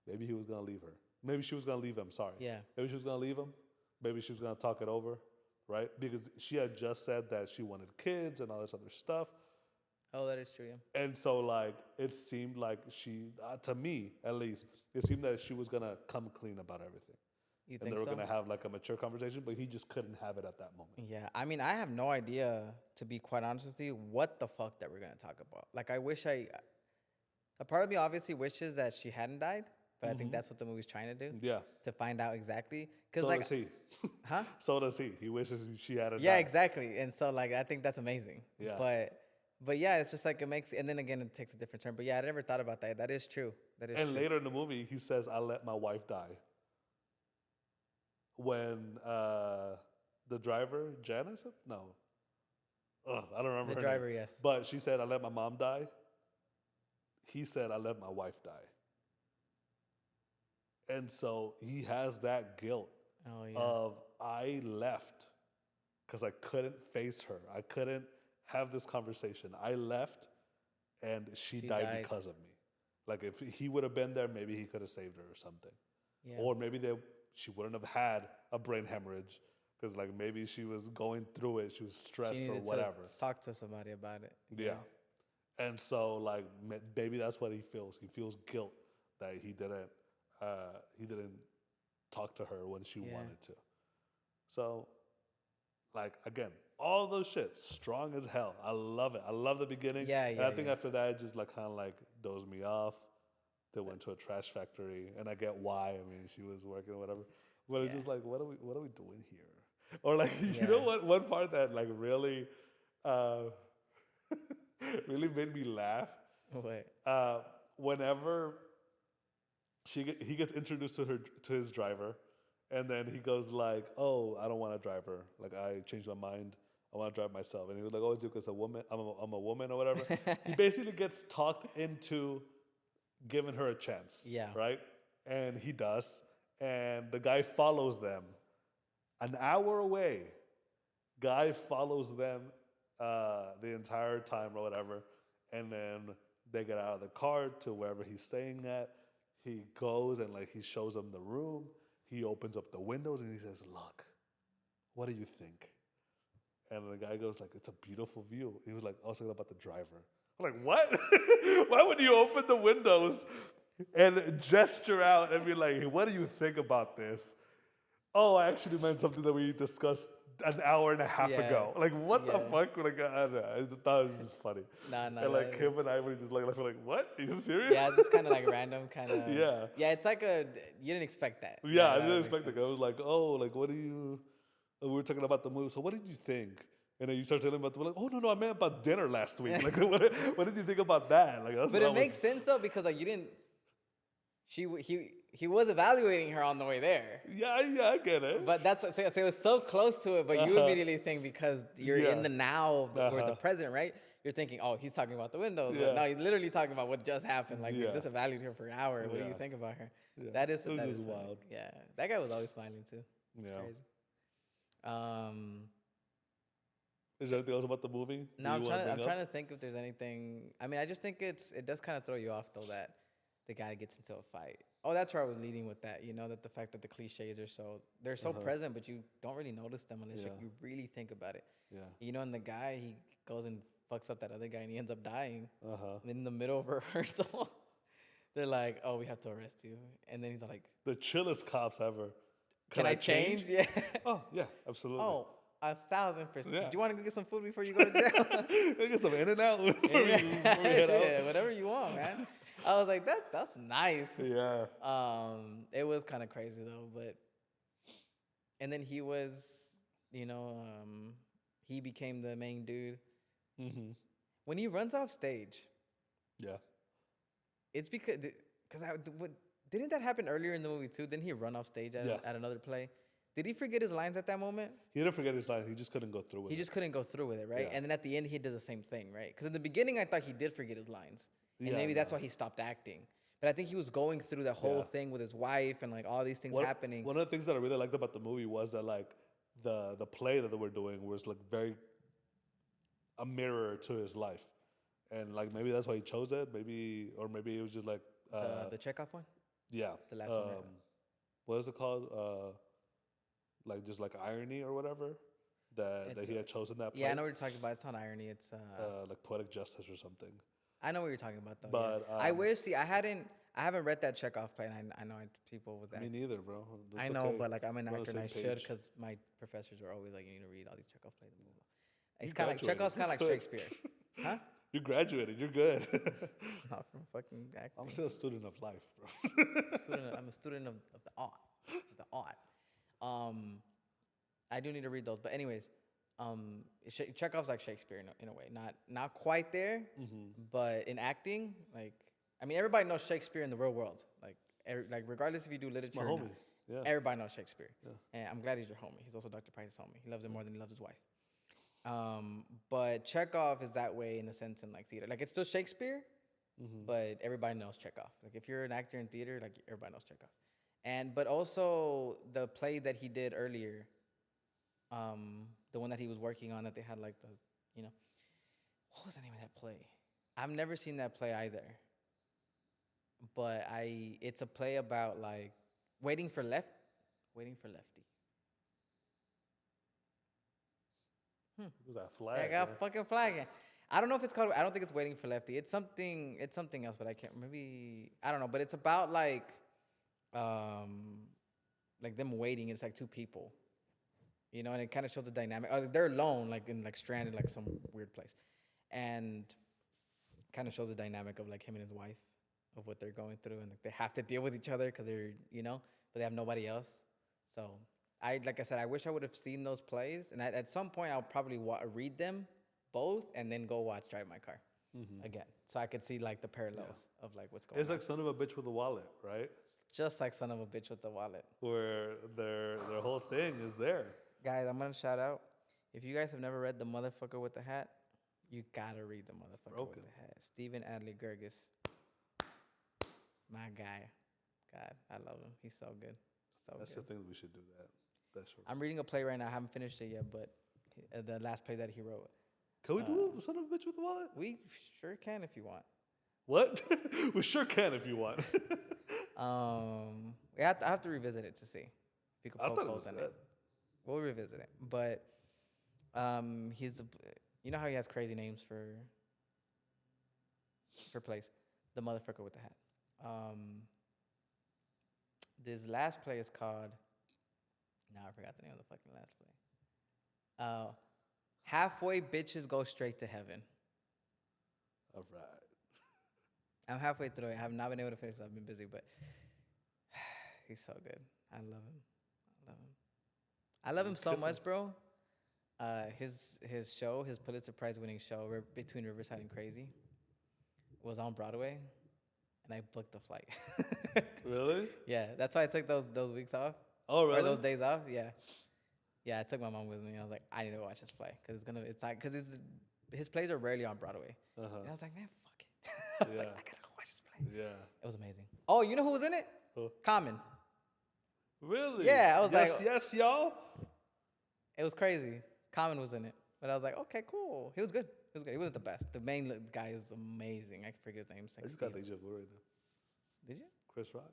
Maybe he was going to leave her. Maybe she was going to leave him, sorry. Yeah. Maybe she was going to leave him. Maybe she was going to talk it over, right? Because she had just said that she wanted kids and all this other stuff. Oh, that is true, yeah. And so, like, it seemed like she, to me at least, it seemed that she was going to come clean about everything. You And think they were so? going to have, like, a mature conversation, but he just couldn't have it at that moment. Yeah, I mean, I have no idea, to be quite honest with you, what the fuck that we're gonna talk about. Like, I wish a part of me obviously wishes that she hadn't died, but I think that's what the movie's trying to do, Yeah. to find out exactly. Cause So like, does he. huh? So does he. He wishes she had it. Yeah, exactly. And so like, I think that's amazing. Yeah. But yeah, it's just like it makes, and then again, it takes a different turn. But yeah, I never thought about that. That is true. That is And true. later in the movie, he says, "I let my wife die." When the driver, Janice? No. Ugh, I don't remember The her driver, name. yes. But she said, "I let my mom die." He said, "I let my wife die." And so he has that guilt Oh yeah. of, I left because I couldn't face her. I couldn't have this conversation. I left and she died died. because of me. Like if he would have been there, maybe he could have saved her or something. Yeah. Or maybe she wouldn't have had a brain hemorrhage because like maybe she was going through it. She was stressed she or needed whatever. to talk to somebody about it. Yeah. And so like maybe that's what he feels. He feels guilt that he didn't talk to her when she Yeah. wanted to. So like again, all those shit, strong as hell. I love it. I love the beginning. Yeah, And yeah, I think yeah. after that it just like kind of like dozed me off. They went to a trash factory and I get why. I mean she was working or whatever. But it's Yeah. just like what are we doing here? Or like you Yeah. know what one part that like really really made me laugh. What? Whenever he gets introduced to his driver, and then he goes like, "Oh, I don't want a driver. Like I changed my mind. I want to drive myself. And he was like, oh, it's because a woman, I'm a woman or whatever. He basically gets talked into giving her a chance. Yeah. Right? And he does. And the guy follows them an hour away. Guy follows them the entire time or whatever. And then they get out of the car to wherever he's staying at. He goes and like he shows them the room. He opens up the windows and he says, look, what do you think? And the guy goes like, it's a beautiful view. He was like, I was thinking about the driver. I'm like, what? Why would you open the windows and gesture out and be like, hey, what do you think about this? Oh, I actually meant something that we discussed an hour and a half ago. Like, what the fuck? Like, I don't know. I thought it was just funny. Nah. And like him and I were just like, what? Are you serious? Yeah, it's just kind of like random, kind of. Yeah. Yeah, it's like you didn't expect that. Yeah, I didn't expect it. I was like, oh, like, what do you... We were talking about the movie. So what did you think? And then you start telling about the like, oh no, I meant about dinner last week. Like, what did you think about that? Like, that's but what it makes sense though because like you didn't. He was evaluating her on the way there. Yeah, I get it. But that's so it was so close to it. But you immediately think because you're in the now or the present, right? You're thinking, oh, he's talking about the windows. But no, he's literally talking about what just happened. Like we just evaluated her for an hour. What do you think about her? Yeah. That is It was just wild. Yeah, that guy was always smiling too. Yeah. Crazy. Is there anything else about the movie? No, I'm trying to think if there's anything. I mean, I just think it does kind of throw you off though that the guy gets into a fight. Oh, that's where I was leading with that. You know, that the fact that the cliches are they're so present, but you don't really notice them unless you really think about it. Yeah. You know, and the guy he goes and fucks up that other guy and he ends up dying. And then in the middle of rehearsal, they're like, "Oh, we have to arrest you," and then he's like, "The chillest cops ever." Can I change? Yeah. Oh yeah, absolutely. Oh. 1,000%. Yeah. Do you want to go get some food before you go to jail? Get some In-N-Out before we head out. Whatever you want, man. I was like, that's nice. Yeah. It was kind of crazy though, but and then he was, you know, he became the main dude. When he runs off stage. Yeah. It's because didn't that happen earlier in the movie too? Didn't he run off stage at another play? Did he forget his lines at that moment? He didn't forget his lines. He just couldn't go through with it. He just couldn't go through with it, right? Yeah. And then at the end, he did the same thing, right? Because in the beginning, I thought he did forget his lines. And maybe that's why he stopped acting. But I think he was going through the whole thing with his wife and like all these things happening. One of the things that I really liked about the movie was that like the play that they were doing was like very a mirror to his life. And like maybe that's why he chose it. Maybe it was just like... the Chekhov one? Yeah. The last one. What is it called? Like just like irony or whatever that he had chosen that play. Yeah, I know what you're talking about. It's not irony. It's like poetic justice or something. I know what you're talking about though. But I wish. See, I haven't read that Chekhov play, and I know people with that. Me neither, bro. I know, but like I'm an actor, and I should because my professors were always like, you need to read all these Chekhov plays. It's kind of like Chekhov's kind of like Shakespeare, huh? You graduated. You're good. Not from fucking acting. I'm still a student of life, bro. I'm a student of the art. I do need to read those, but anyways, Chekhov's like Shakespeare in a way, not quite there, but in acting, like I mean, everybody knows Shakespeare in the real world, like regardless if you do literature or not, everybody knows Shakespeare, and I'm glad he's your homie. He's also Dr. Price's homie. He loves him more than he loves his wife. But Chekhov is that way in the sense in like theater, like it's still Shakespeare, but everybody knows Chekhov. Like if you're an actor in theater, like everybody knows Chekhov. But also the play that he did earlier, the one that he was working on that they had like what was the name of that play? I've never seen that play either. But it's a play about like waiting for Lefty. Who's that flag? I got fucking flagging. I don't know if it's called. I don't think it's Waiting for Lefty. It's something else, but I can't. Maybe I don't know. But it's about like them waiting. It's like two people, you know, and it kind of shows the dynamic. They're alone, like in like stranded, like some weird place, and kind of shows the dynamic of like him and his wife, of what they're going through, and like they have to deal with each other because they're but they have nobody else. So like I said, I wish I would have seen those plays, and at some point I'll probably read them both and then go watch Drive My Car again, so I could see like the parallels of like what's going on. It's like Son of a Bitch with a Wallet, right? Just like Son of a Bitch with the Wallet, where their whole thing is there. Guys, I'm gonna shout out If you guys have never read The Motherfucker with the Hat, you gotta read The Motherfucker with broken. the Hat. Stephen Adley Gerges, my guy. God, I love him. He's so good. So That's good. the thing. We should do that. That should. I'm reading a play right now. I haven't finished it yet, but the last play that he wrote. Can we do Son of a Bitch with the Wallet? We sure can if you want. What? We sure can if you want. I have to revisit it to see if you could I poke thought it holes was in good. it. We'll revisit it, but you know how he has crazy names for plays. The Motherfucker with the Hat. This last play is called. Now I forgot the name of the fucking last play. Halfway bitches go straight to heaven. All right. I'm halfway through it. I have not been able to finish. I've been busy, but he's so good. I love him. I love him so much, bro. His show, his Pulitzer Prize winning show, Between Riverside and Crazy, was on Broadway, and I booked the flight. Really? Yeah, that's why I took those weeks off. Oh, really? Or those days off. Yeah. I took my mom with me. I was like, I need to watch this play because his plays are rarely on Broadway. And I was like, man, fuck it. I was like, I gotta go watch this play. Yeah. It was amazing. Oh, you know who was in it? Who? Common. Really? Yeah, I was like, yes, y'all. it was crazy. Common was in it, but I was like, okay, cool. He was good. He wasn't the best. The main guy is amazing. I can forget his name. I just got deja vu right now. Did you? Chris Rock.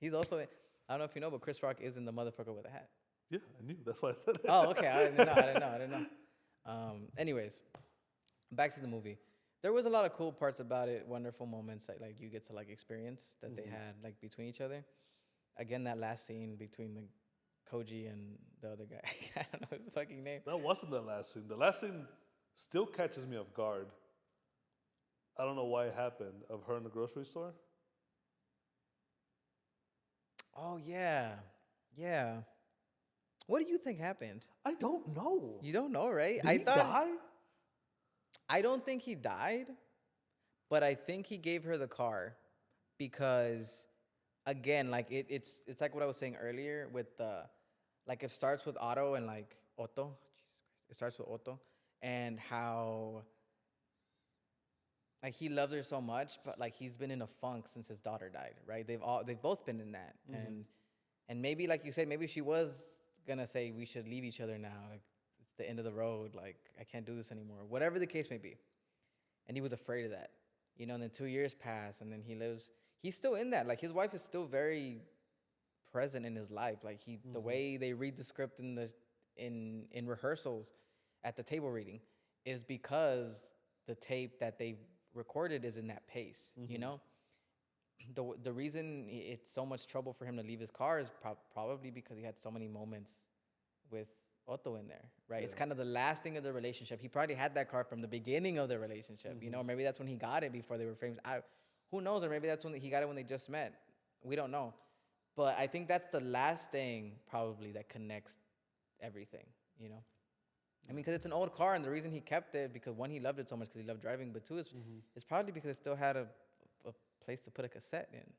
He's also. I don't know if you know, but Chris Rock is in The Motherfucker with a Hat. Yeah, I knew. That's why I said it. Oh, okay. I didn't know. Anyways, back to the movie. There was a lot of cool parts about it. Wonderful moments that like you get to like experience that they had like between each other. Again, that last scene between the Koji and the other guy. I don't know his fucking name. That wasn't the last scene. The last scene still catches me off guard. I don't know why it happened. Of her in the grocery store. Oh yeah. What do you think happened? I don't know. You don't know, right? Did he die? I don't think he died, but I think he gave her the car because, again, like it's like what I was saying earlier with the, like it starts with Otto and like Otto. Jesus Christ! It starts with Otto and how like he loved her so much, but like he's been in a funk since his daughter died, right? They've both been in that, and maybe like you said, maybe she was gonna say we should leave each other now. Like, it's the end of the road. Like I can't do this anymore. Whatever the case may be, and he was afraid of that, you know. And then 2 years pass, and then he's still in that. Like his wife is still very present in his life. Like the way they read the script in rehearsals at the table reading is because the tape that they recorded is in that pace, you know. The reason it's so much trouble for him to leave his car is probably because he had so many moments with Otto in there, right? Yeah. It's kind of the last thing of the relationship. He probably had that car from the beginning of the relationship, you know. Maybe that's when he got it before they were famous. Who knows? Or maybe that's when he got it when they just met. We don't know. But I think that's the last thing probably that connects everything, you know. I mean, because it's an old car, and the reason he kept it, because one, he loved it so much because he loved driving, but two, it's probably because it still had a place to put a cassette in.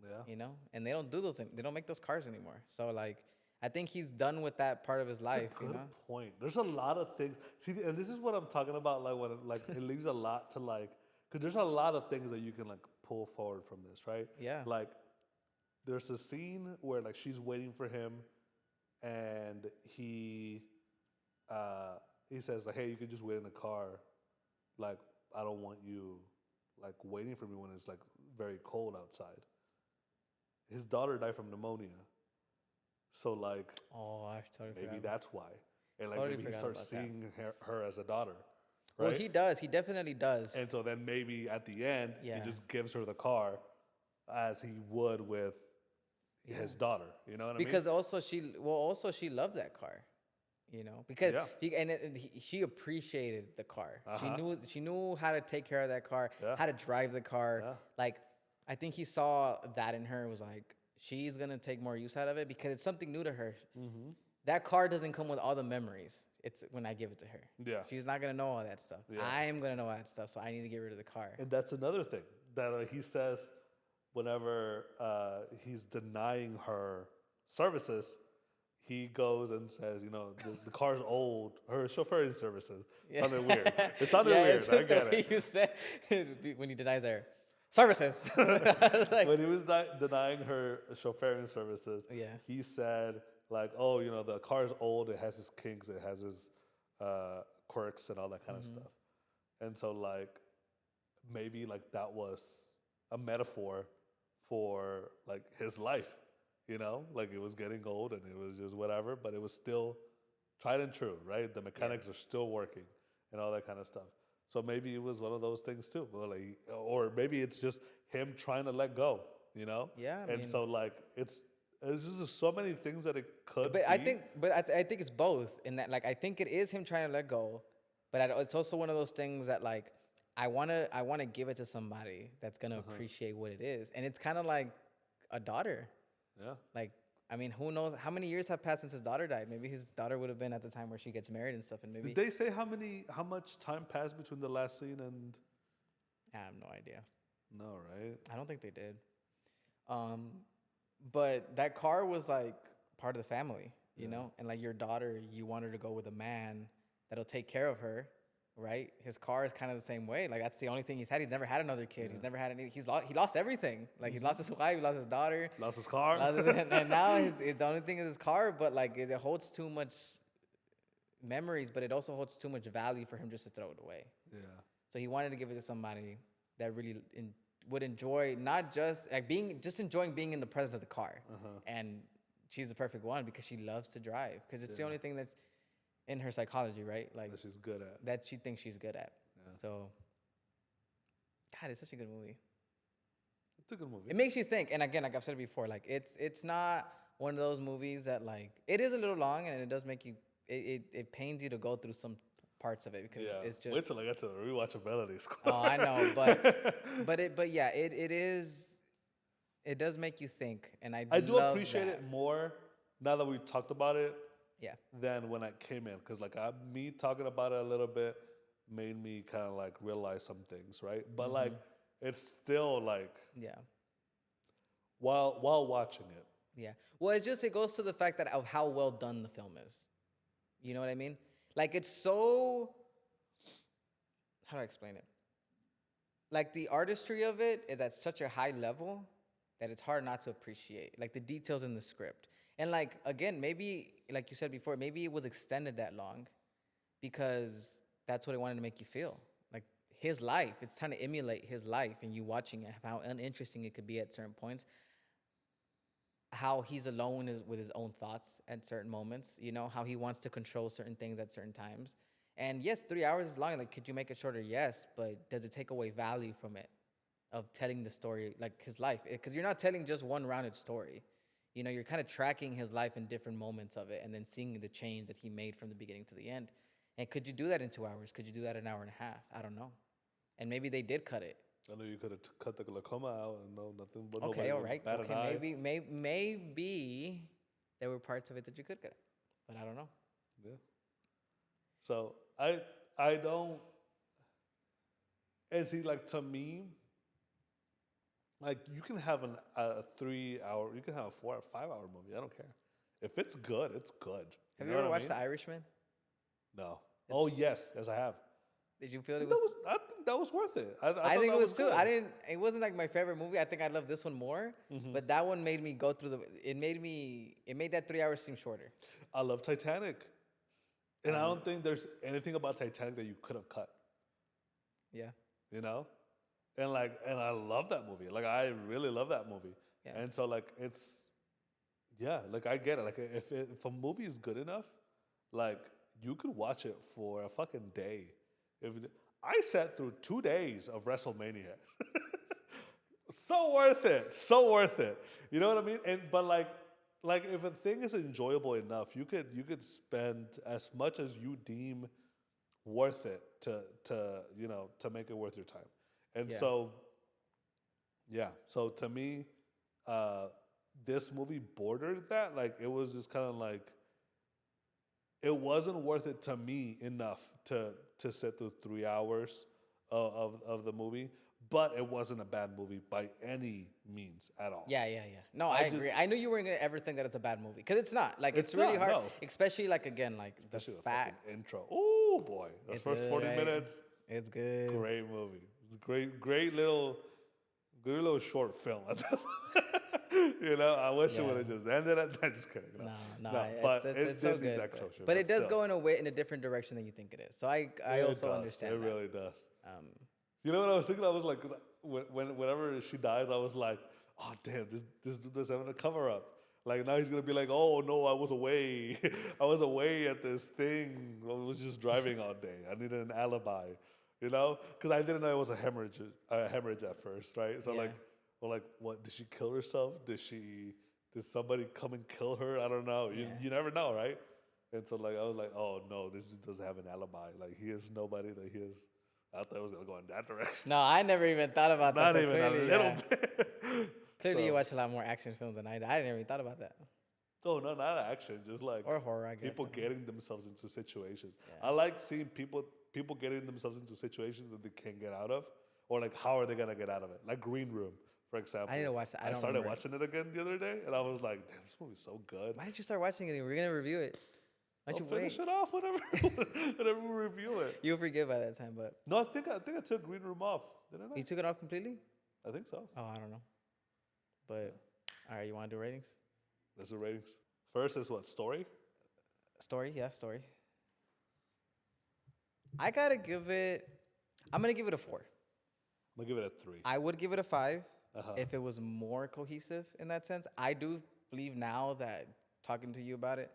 Yeah. You know? And they don't do those, they don't make those cars anymore. So, like, I think he's done with that part of his life. That's a good point. There's a lot of things. See, and this is what I'm talking about, like, when it leaves a lot to, like, because there's a lot of things that you can, like, pull forward from this, right? Yeah. Like, there's a scene where, like, she's waiting for him, and he says, like, hey, you can just wait in the car. Like, I don't want you, like, waiting for me when it's, like, very cold outside. His daughter died from pneumonia. So, like, I totally maybe that's why. And, like, totally maybe he starts seeing her as a daughter. Right? Well, he does. He definitely does. And so then maybe at the end, he just gives her the car as he would with his daughter. You know what I mean? Because also she loved that car. You know, because she appreciated the car. She knew how to take care of that car, how to drive the car. Yeah. Like, I think he saw that in her and was like, she's gonna take more use out of it because it's something new to her. That car doesn't come with all the memories. It's when I give it to her. Yeah, she's not gonna know all that stuff. Yeah. I'm gonna know all that stuff, so I need to get rid of the car. And that's another thing that he says whenever he's denying her services. he goes and says, the car's old. Her chauffeuring services. Yeah. Sounded weird. It sounded Yeah, weird. it's I just the get way it. you said when he denies her services. I was like, When he was denying her chauffeuring services, yeah. he said like, "Oh, the car is old. It has its kinks. It has its quirks and all that kind of stuff." And so like maybe like that was a metaphor for like his life, like it was getting old and it was just whatever, but it was still tried and true, right? The mechanics are still working and all that kind of stuff. So maybe it was one of those things too, or maybe it's just him trying to let go, Yeah, I And mean, so like it's just so many things that it could but I be. think, I think it's both. In that, like, I think it is him trying to let go, but it's also one of those things that like I wanna give it to somebody that's gonna appreciate what it is, and it's kind of like a daughter. Yeah. Like, I mean, who knows how many years have passed since his daughter died? Maybe his daughter would have been at the time where she gets married and stuff, and Did maybe they say how much time passed between the last scene and I have no idea. no, right? I don't think they did. Um, but that car was like part of the family, and like your daughter, you want her to go with a man that'll take care of her, right? His car is kind of the same way. Like that's the only thing he's had. He's never had another kid. He's never had any. He lost everything. Like he lost his wife, he lost his daughter, Lost his car. and now the only thing is his car. But like it holds too much memories, but it also holds too much value for him just to throw it away. Yeah. So he wanted to give it to somebody that really would enjoy not just like enjoying being in the presence of the car. And she's the perfect one because she loves to drive because it's the only thing that's in her psychology, right? Like That she's good at. that she thinks she's good at. Yeah. So, God, it's such a good movie. It's a good movie. It makes you think, and again, like I've said it before, like it's not one of those movies that like it is a little long and it does make you it pains you to go through some parts of it because Yeah. it's just. Wait till I get to the rewatchability score. Oh, I know, but yeah, it is. It does make you think, and I do love appreciate that. it more now that we've talked about it Yeah, than when I came in, because like me talking about it a little bit made me kind of like realize some things, right? But like it's still like yeah, while watching it, yeah. Well, it goes to the fact that of how well done the film is. You know what I mean? Like it's so. How do I explain it? Like the artistry of it is at such a high level that it's hard not to appreciate. Like the details in the script. And like again, maybe like you said before, maybe it was extended that long because that's what it wanted to make you feel. Like his life, it's trying to emulate his life and you watching it, how uninteresting it could be at certain points. How he's alone with his own thoughts at certain moments, how he wants to control certain things at certain times. And yes, 3 hours is long. Like, could you make it shorter? Yes, but does it take away value from it, of telling the story, like his life? Because you're not telling just one rounded story. You're kind of tracking his life in different moments of it, and then seeing the change that he made from the beginning to the end. And could you do that in 2 hours? Could you do that in an hour and a half? I don't know. And maybe they did cut it. I know you could have cut the glaucoma out and no nothing, but Okay, nobody all would right. bat an eye. Maybe there were parts of it that you could cut, but I don't know. Yeah. So I don't, and see, like to me, like you can have a 3 hour, you can have a 4 or 5 hour movie. I don't care. If it's good, it's good. Have know you ever what I watched mean? The Irishman? No. Oh yes, yes I have. Did you feel I it think was? I think that was worth it. I I thought think that it was too. good. I didn't. It wasn't like my favorite movie. I think I love this one more. But that one made me go through the. It made that 3 hours seem shorter. I love Titanic, and I don't think there's anything about Titanic that you could have cut. Yeah. You know, and I love that movie. Like I really love that movie. Yeah. And so like it's, yeah, like I get it. Like if a movie is good enough, like you could watch it for a fucking day. I sat through 2 days of WrestleMania. So worth it. So worth it. You know what I mean? But like if a thing is enjoyable enough, you could spend as much as you deem worth it to make it worth your time. And Yeah. so yeah. So to me, this movie bordered that. Like it was just kind of like it wasn't worth it to me enough to sit through 3 hours of the movie. but it wasn't a bad movie by any means at all. Yeah, yeah, yeah. No, I agree. I knew you weren't gonna ever think that it's a bad movie because it's not. Like it's It's really not, hard, no. especially like again, like Especially the the fucking fact. intro. Oh boy, those It's first good, 40 right? minutes, It's good. great movie. It's a great little short film. You know, I wish it Yeah. would have just ended at that. Just kidding. No, no, No, it's, but it's, it it's so did need good. that closure. But it does still, go in a different direction than you think it is. So I it also does. understand It that. really does. Um, You know what I was thinking? I was like, whenever she dies, I was like, oh damn, this dude is having a cover up. Like now he's gonna be like, oh no, I was away, I was away at this thing. I was just driving all day. I needed an alibi, you know, because I didn't know it was a hemorrhage at first, right? So Yeah. like, what? Did she kill herself? Did somebody come and kill her? I don't know. Yeah. You never know, right? And so like I was like, oh no, this dude doesn't have an alibi. Like he is nobody that he is. I thought it was gonna go in that direction. no, I never even thought about that. Not So even a clearly, little yeah. bit. Clearly, So- you watch a lot more action films than I did. I didn't even thought about that. Oh no, not action. Just like Or horror, I guess. people getting themselves into situations. Yeah. I like seeing people getting themselves into situations that they can't get out of, or like how are they gonna get out of it? Like Green Room, for example. I need to watch that. I don't started remember. watching it again the other day, and I was like, damn, this movie's so good. Why did you start watching it? We're gonna review it. Why don't I'll you wait? finish it off whenever whenever we review it. You'll forget by that time, but No, I think I took Green Room off. Didn't I? you took it off completely? I think so. Oh, I don't know. But all right, you want to do ratings? That's the ratings. First is what, story? Story, yeah, story. I gotta give it. I'm gonna give it a 4. I'm gonna give it a 3. I would give it a 5 Uh-huh. if it was more cohesive in that sense. I do believe now that talking to you about it,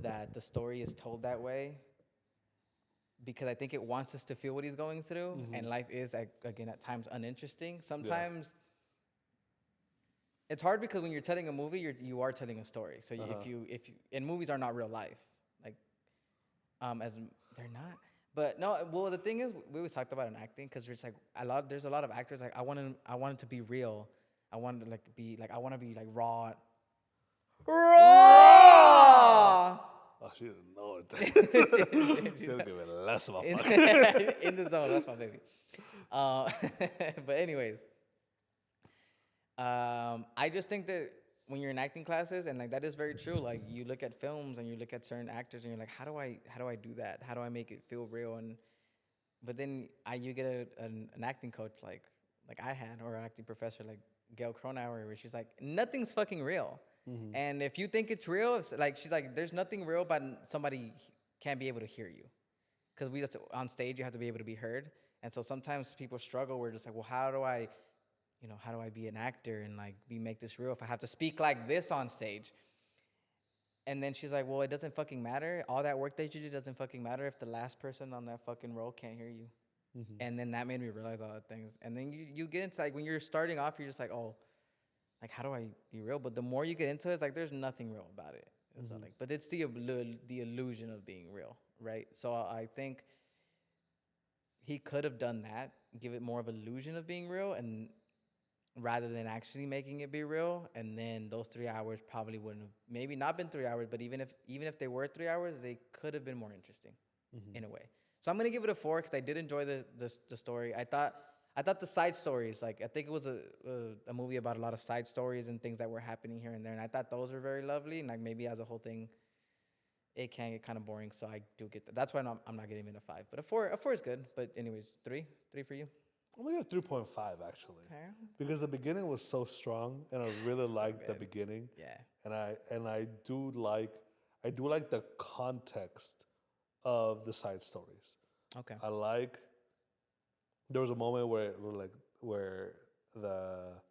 that the story is told that way because I think it wants us to feel what he's going through, and life is again at times uninteresting. Sometimes it's hard because when you're telling a movie, you are telling a story. So if you and movies are not real life, like as they're not. But no, well the thing is, we always talked about in acting because it's like there's a lot of actors like I want it to be real. I want to I want to be like raw. Raw. Oh, she didn't know it. She's gonna give it less of a fuck. In the zone, that's my baby. But anyways, I just think that when you're in acting classes, and like that is very true. Like you look at films and you look at certain actors, and you're like, how do I do that? How do I make it feel real? But then you get an acting coach like I had, or an acting professor like Gail Cronauer, where she's like, nothing's fucking real. And if you think it's real, she's like, there's nothing real about somebody can't be able to hear you, because on stage you have to be able to be heard, and so sometimes people struggle. We're just like, well, how do I be an actor and like make this real if I have to speak like this on stage? And then she's like, well, it doesn't fucking matter. All that work that you did doesn't fucking matter if the last person on that fucking role can't hear you. And then that made me realize all the things. And then you get into like when you're starting off, you're just like, oh, like how do I be real? But the more you get into it, it's like there's nothing real about it. It's not like, but it's the illusion of being real, right? So I think he could have done that, give it more of illusion of being real, and rather than actually making it be real. And then those 3 hours probably wouldn't have maybe not been 3 hours, but even if they were 3 hours, they could have been more interesting in a way. So I'm gonna give it a 4 because I did enjoy the story. I thought the side stories, like I think it was a movie about a lot of side stories and things that were happening here and there, and I thought those were very lovely. And like maybe as a whole thing, it can get kind of boring. So I do get that. That's why I'm not giving it a 5, but a 4 is good. But anyways, 3 for you. I'm gonna give 3.5 actually, Okay. because the beginning was so strong, and I really liked the beginning. Yeah. And I do like the context of the side stories. Okay. I like. There was a moment where the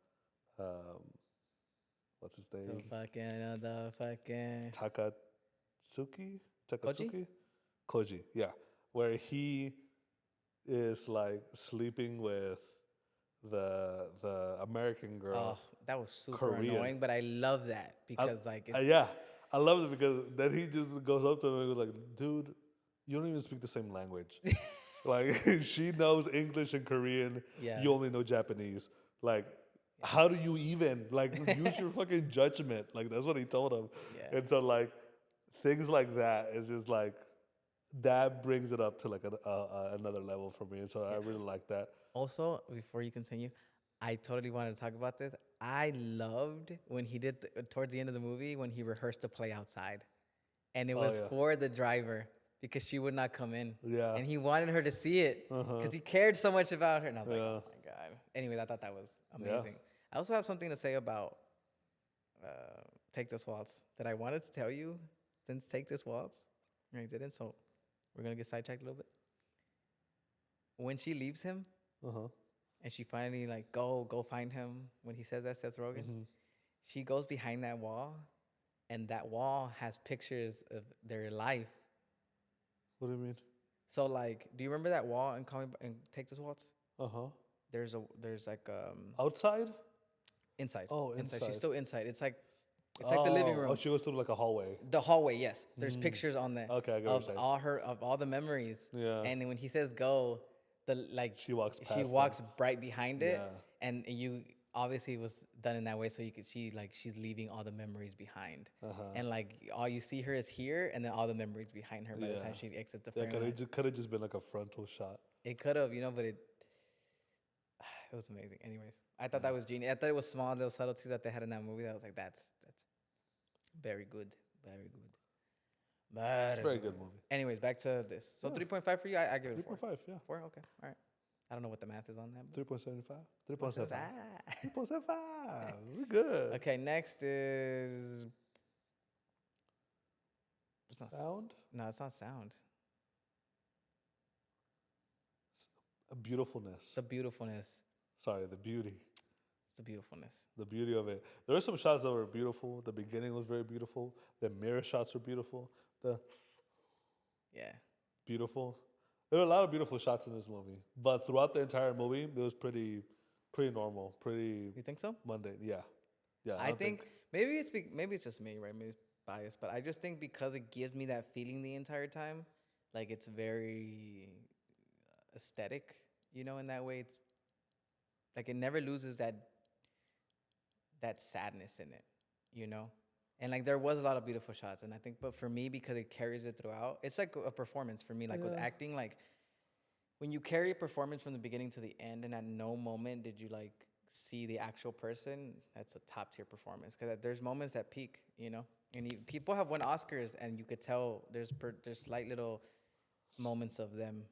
what's his name, The fucking. Takatsuki Koji, yeah, where he is like sleeping with the American girl. Oh, that was super Korean. annoying, but I love that because Yeah, I love it because then he just goes up to him and goes like, "Dude, you don't even speak the same language. Like she knows English and Korean. Yeah. You only know Japanese. Like, how do you even like use your fucking judgment?" Like that's what he told him. Yeah. And so like things like that is just like that brings it up to like another level for me, and so I really like that. Also, before you continue, I totally wanted to talk about this. I loved when he did towards the end of the movie when he rehearsed to play outside, and it Oh was yeah, for the driver because she would not come in, yeah, and he wanted her to see it uh-huh, because he cared so much about her. And I was like, yeah, oh my god. Anyways, I thought that was yeah. amazing. I also have something to say about uh, Take This Waltz that I wanted to tell you since Take This Waltz, and I didn't. So we're gonna get sidetracked a little bit. When she leaves him Uh-huh. and she finally like go find him when he says that Seth Rogen, Hmm. she goes behind that wall, and that wall has pictures of their life. What do you mean? So like, do you remember that wall in Coming and Take This Waltz? Uh-huh. There's like Outside? inside. Oh, Inside. She's inside. still inside. It's like the living Oh, room. she goes through like a hallway. The hallway, yes. There's pictures on there Okay, I get what you're saying. of all the memories. Yeah. And when he says go, She walks she past walks right behind it. Yeah. And you obviously it was done in that way so you could she's leaving all the memories behind. Uh-huh. And like all you see her is here and then all the memories behind her by the time Yeah. she exits the Yeah, frame. could have just been like a frontal shot. It could have, but it was amazing. Anyways, I thought that was genius. I thought it was small little subtleties that they had in that movie. That was like, that's very good, very good. It's a Very very good movie. Anyways, back to this. So Yeah. 3.5 for you. I give it a 4. 3.5, yeah. 4. Okay. All right. I don't know what the math is on that. 3.75? But 3.75. Ah. 3.75. We're good. Okay. Next is. It's not Sound? No, it's not sound. A beautifulness. The beautifulness. Sorry, the beauty. It's the beautifulness. The beauty of it. There were some shots that were beautiful. The beginning was very beautiful. The mirror shots were beautiful. The Yeah. beautiful. There were a lot of beautiful shots in this movie, but throughout the entire movie, it was pretty normal, pretty You think so? mundane. Yeah, yeah. I don't think maybe it's just me, right? Maybe it's biased, but I just think because it gives me that feeling the entire time, like it's very aesthetic, in that way. It's like it never loses that sadness in it, you know. And like there was a lot of beautiful shots, and I think, but for me, because it carries it throughout, it's like a performance for me. Like with Yeah. acting, like when you carry a performance from the beginning to the end, and at no moment did you like see the actual person, that's a top tier performance. Because there's moments that peak, and people have won Oscars, and you could tell there's slight little moments of them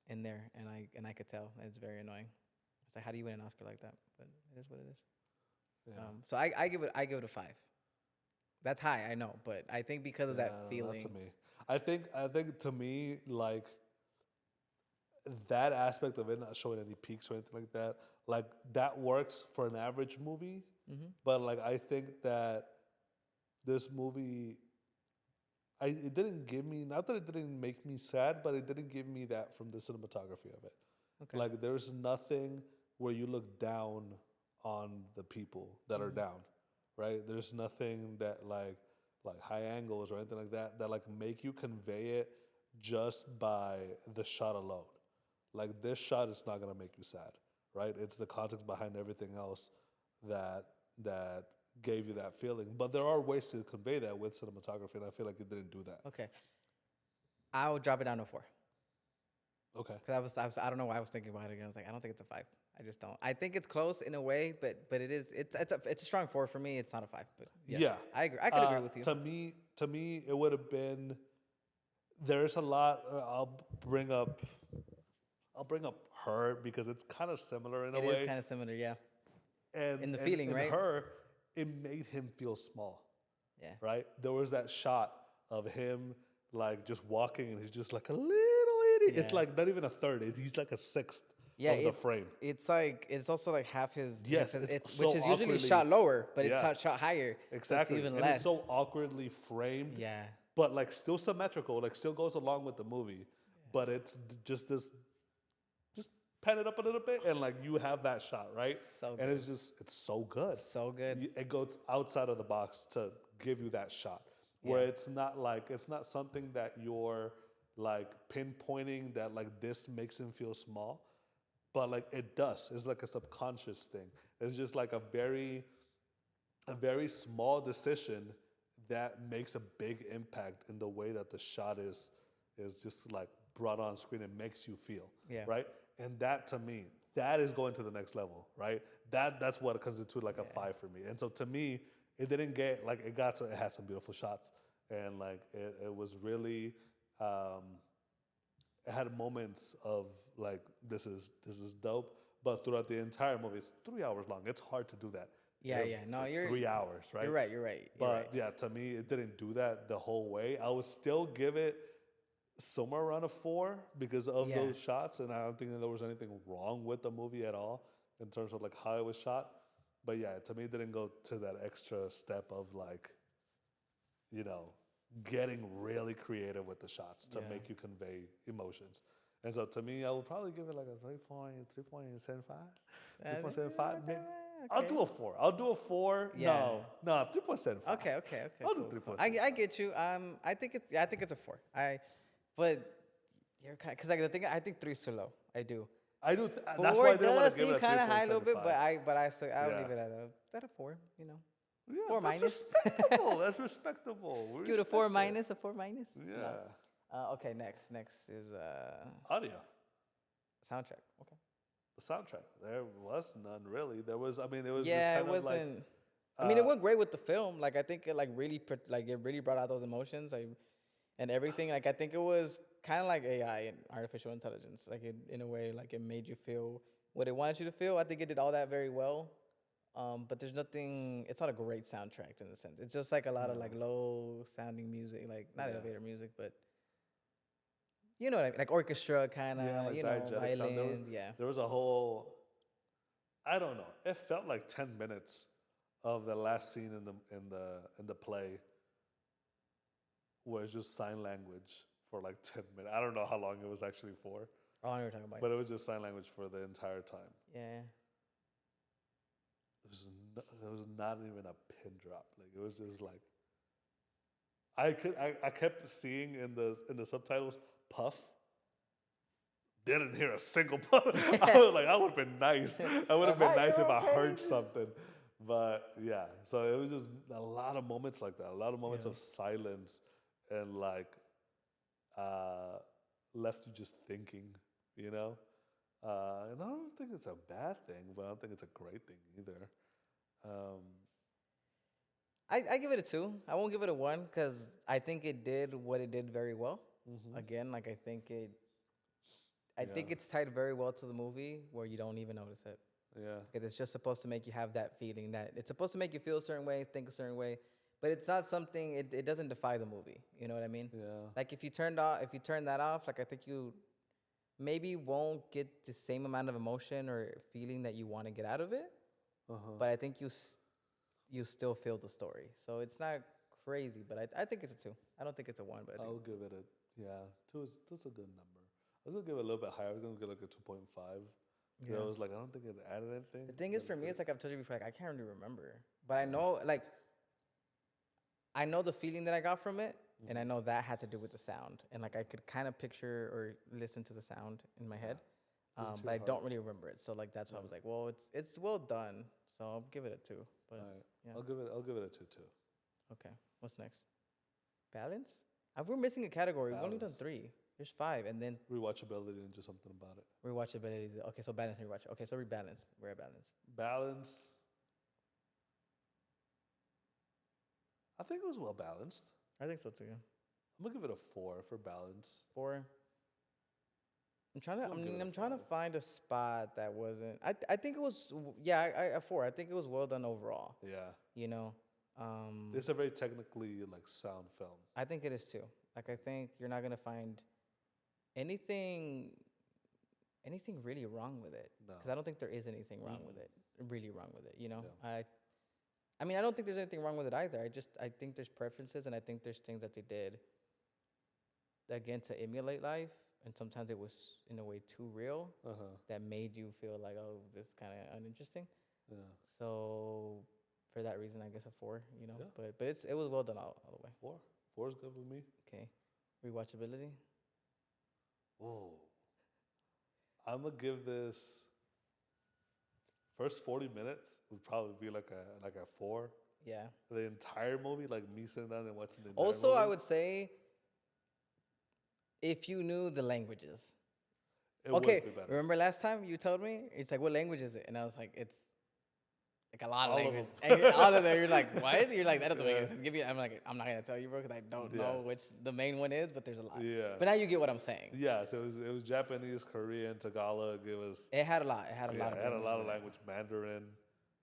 in there, and I could tell, and it's very annoying. It's like, how do you win an Oscar like that? But it is what it is. Yeah. So I give it a 5. That's high, I know, but I think because of Yeah, that no, feeling. not to me. I think to me, like that aspect of it not showing any peaks or anything like that works for an average movie. Mm-hmm. But like I think that this movie, it didn't give me, not that it didn't make me sad, but it didn't give me that from the cinematography of it. Okay. Like there's nothing where you look down on the people that are down, right? There's nothing that like high angles or anything like that like make you convey it just by the shot alone. Like this shot is not gonna make you sad, right? It's the context behind everything else that gave you that feeling. But there are ways to convey that with cinematography, and I feel like it didn't do that. Okay. I'll drop it down to 4. Okay. Because I don't know why I was thinking about it again. I was like, I don't think it's a 5. I just don't. I think it's close in a way, but it's a strong 4 for me. It's not a 5, but Yeah. I agree. I could agree with you. To me, it would have been. There's a lot. I'll bring up her because it's kind of similar in a It way. is kind of similar, yeah. And in the feeling, in right? her, it made him feel small. Yeah. Right? There was that shot of him like just walking, and he's just like a little idiot. It's Yeah. like not even a third. He's like a sixth Yeah, of the frame. It's like it's also like half his. Yes, his- it's which so is usually awkwardly- shot lower, but Yeah. it's shot higher. so Exactly. it's even And less. it's so awkwardly framed. Yeah. But like still symmetrical, like still goes along with the movie. But it's just this, just pan it up a little bit, and like you have that shot, right? So and it's so good. So good. It goes outside of the box to give you that shot, where Yeah. it's not something that you're like pinpointing that like this makes him feel small, but like it does. It's like a subconscious thing. It's just like a very small decision that makes a big impact in the way that the shot is is just like brought on screen and makes you feel, Yeah. right? And that to me, that is going to the next level, right? That's what it constitutes like a 5 for me. And so to me, it didn't get like it got to it had some beautiful shots, and like it was really. It had moments of like this is dope, but throughout the entire movie, it's 3 hours long. It's hard to do that. Yeah, yeah. No, For you're 3 hours, right? You're right. You're right. You're But right. yeah, to me, it didn't do that the whole way. I would still give it somewhere around a 4 because of Yeah. those shots, and I don't think that there was anything wrong with the movie at all in terms of like how it was shot. But yeah, to me, it didn't go to that extra step of like, you know, getting really creative with the shots to Yeah. make you convey emotions. And so to me, I would probably give it like a 3.75. 3.75. Maybe. I'll Okay. do a 4. I'll do a 4. Yeah. No, 3.75. Okay, okay, okay. I'll do Cool, cool. 3.75. I get you. I think it's a 4. But you're kind because like the thing I think 3 is too low. I do. I do. That's 4 why I didn't want does to give seem it a kind of high a little bit, 3.75. but I still I'll Yeah. leave it at a 4. You know, Yeah, 4 that's minus. respectable. That's respectable. We Give it a 4 respect that. minus. A 4 minus. Yeah. No. Okay. Next is Audio. soundtrack. Okay. The soundtrack. There was none really. There was. I mean, it was. Yeah, just it kind of wasn't. Like, I mean, it went great with the film. Like, I think it like really like it really brought out those emotions, like, and everything. Like, I think it was kind of like AI and artificial intelligence. Like, in a way, like it made you feel what it wanted you to feel. I think it did all that very well. But there's nothing. It's not a great soundtrack in the sense. It's just like a lot of like low sounding music, like not Yeah. elevator music, but you know, what I mean? Like orchestra kind of, yeah, like you know, diegetic sound. violins. Yeah. There was a whole. I don't know. It felt like 10 minutes of the last scene in the play was just sign language for like 10 minutes. I don't know how long it was actually for, Oh, I know what you're talking about. but it was just sign language for the entire time. Yeah. There was not even a pin drop. Like it was just like I kept seeing in the subtitles puff. Didn't hear a single puff. I was like, that would have been nice. That would have been nice if I heard something. But yeah, so it was just a lot of moments like that. A lot of moments of silence and like left you just thinking, you know. And I don't think it's a bad thing, but I don't think it's a great thing either. I give it a 2. I won't give it a 1 because I think it did what it did very well. Again, like I think it's tied very well to the movie where you don't even notice it. Yeah. Because it's just supposed to make you have that feeling that it's supposed to make you feel a certain way, think a certain way, but it's not something. It doesn't defy the movie. You know what I mean? Yeah. Like if you turn that off, like I think you maybe won't get the same amount of emotion or feeling that you want to get out of it. But I think you still feel the story. So it's not crazy, but I think it's a 2. I don't think it's a 1, but I think I'll give it a 2 is a good number. I was gonna give it a little bit higher. I was gonna give like a 2.5. Yeah. I was like, I don't think it added anything. the thing is for me, it's like I've told you before, like I can't really remember, but I know I know the feeling that I got from it, and I know that had to do with the sound, and like I could kind of picture or listen to the sound in my head, but I don't really remember it. So like that's why I was like, well, it's well done, so I'll give it a 2. But Right. yeah. I'll give it a 2 too. Okay, what's next? Balance? We're missing a category. We've only done Balance. 3. There's 5, and then Rewatchability and just something about it. rewatchability. Okay, so balance and rewatch. Okay, so rebalance. We're at balance. Balance. I think it was well balanced. I think so too. I'm gonna give it a 4 for balance. 4. I'm trying to. I'll give it a I'm trying to 5. find a spot that wasn't. I think it was. A 4. I think it was well done overall. Yeah. You know. It's a very technically like sound film. I think it is too. Like I think you're not gonna find anything really wrong with it. No. Because I don't think there is anything wrong with it. Really wrong with it. You know. Yeah. I mean, I don't think there's anything wrong with it either. I think there's preferences, and I think there's things that they did, again, to emulate life, and sometimes it was in a way too real that made you feel like, oh, this is kind of uninteresting. Yeah. So for that reason, I guess a 4. You know, Yeah. but it was well done all the way. 4. 4 is good with me. Okay, rewatchability. Whoa. I'm gonna give this first 40 minutes would probably be like a 4. Yeah. The entire movie, like me sitting down and watching the entire Also, movie. I would say if you knew the languages. It would Okay, be better. remember last time you told me? It's like, what language is it? And I was like, it's like a lot of All of languages. them. And all of them, you're like, what? You're like, that doesn't make Yeah. any sense. Give me, I'm like, I'm not gonna tell you, bro, because I don't Yeah. know which the main one is, but there's a lot. Yeah. But now you get what I'm saying. Yes, it was Japanese, Korean, Tagalog. It was It had a lot. It had a yeah, lot of it had a lot languages of in it. language, Mandarin,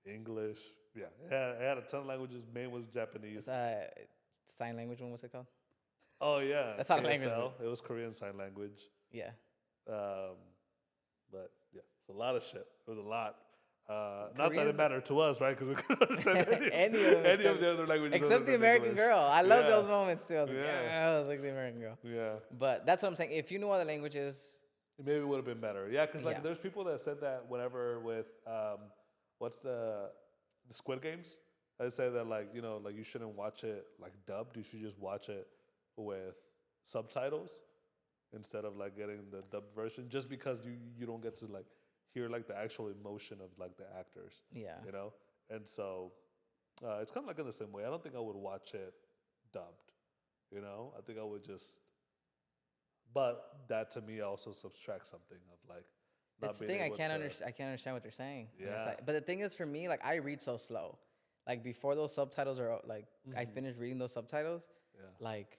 English. Yeah, it had a ton of languages. Main was Japanese. It's sign language one. What's it called? Oh yeah, That's not a language, KSL. It was Korean Sign Language. Yeah. But yeah, it's a lot of shit. It was a lot. Not that it Korean's- mattered to us, right? Because we couldn't understand Any of them any except- of the other languages. Except other the than American English. Girl. I love Yeah. those moments too. I was like, Yeah. yeah, I was like the American Girl. Yeah, But that's what I'm saying. If you knew other languages, maybe it would have been better. Yeah, because like Yeah. there's people that said that whenever with what's the Squid Games. They say that like like you shouldn't watch it like dubbed. You should just watch it with subtitles instead of like getting the dubbed version, just because you don't get to like hear like the actual emotion of like the actors. yeah. And so it's kind of like in the same way. I don't think I would watch it dubbed. I think I would just. But that to me also subtracts something of like not That's the being thing. I able can't to. understand. I can't understand what they're saying. And it's Yeah. like- but the thing is, for me, like I read so slow. Like before those subtitles are like, I finish reading those subtitles. Yeah. Like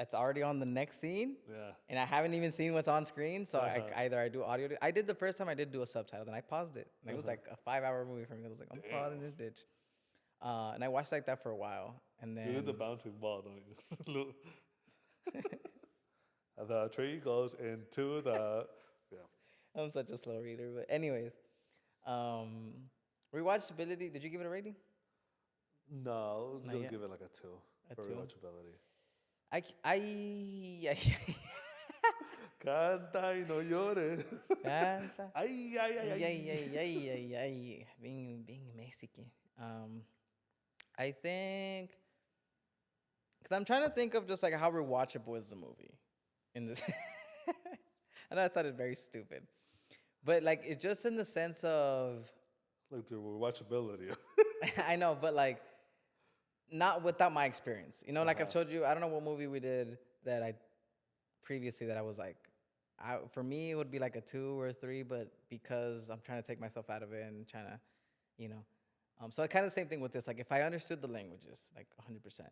it's already on the next scene, Yeah. and I haven't even seen what's on screen. So Uh-huh. either I do audio. I did the first time I did do a subtitle, and I paused it. And it was like a 5-hour movie for me. I was like, I'm pausing this bitch. And I watched like that for a while, and You then hit the bouncing ball, don't you? The tree goes into the. Yeah. I'm such a slow reader. But anyways, rewatchability. Did you give it a rating? No, I was Not gonna yet? give it like a 2 A for 2? rewatchability. I Canta y no llores. Canta. Ay, ay, ay, ay. Ay. Being Mexican. I think, because I'm trying to think of just like how rewatchable is the movie in this. I know that sounded very stupid, but like it's just in the sense of Like the rewatchability. I know, but like not without my experience. Like I've told you, I don't know what movie we did that I previously that I was like, for me it would be like a 2 or a 3, but because I'm trying to take myself out of it and trying to, so kind of the same thing with this. Like if I understood the languages, like 100%.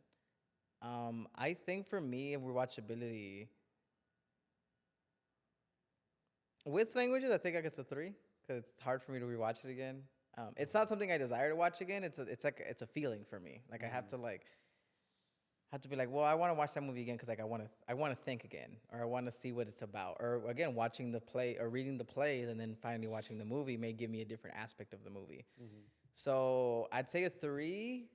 I think for me, rewatchability with languages, I think I guess a 3 because it's hard for me to rewatch it again. It's not something I desire to watch again. It's a feeling for me. Like I have to be like, well, I want to watch that movie again because like I want to think again, or I want to see what it's about, or again watching the play or reading the plays and then finally watching the movie may give me a different aspect of the movie. So I'd say a 3,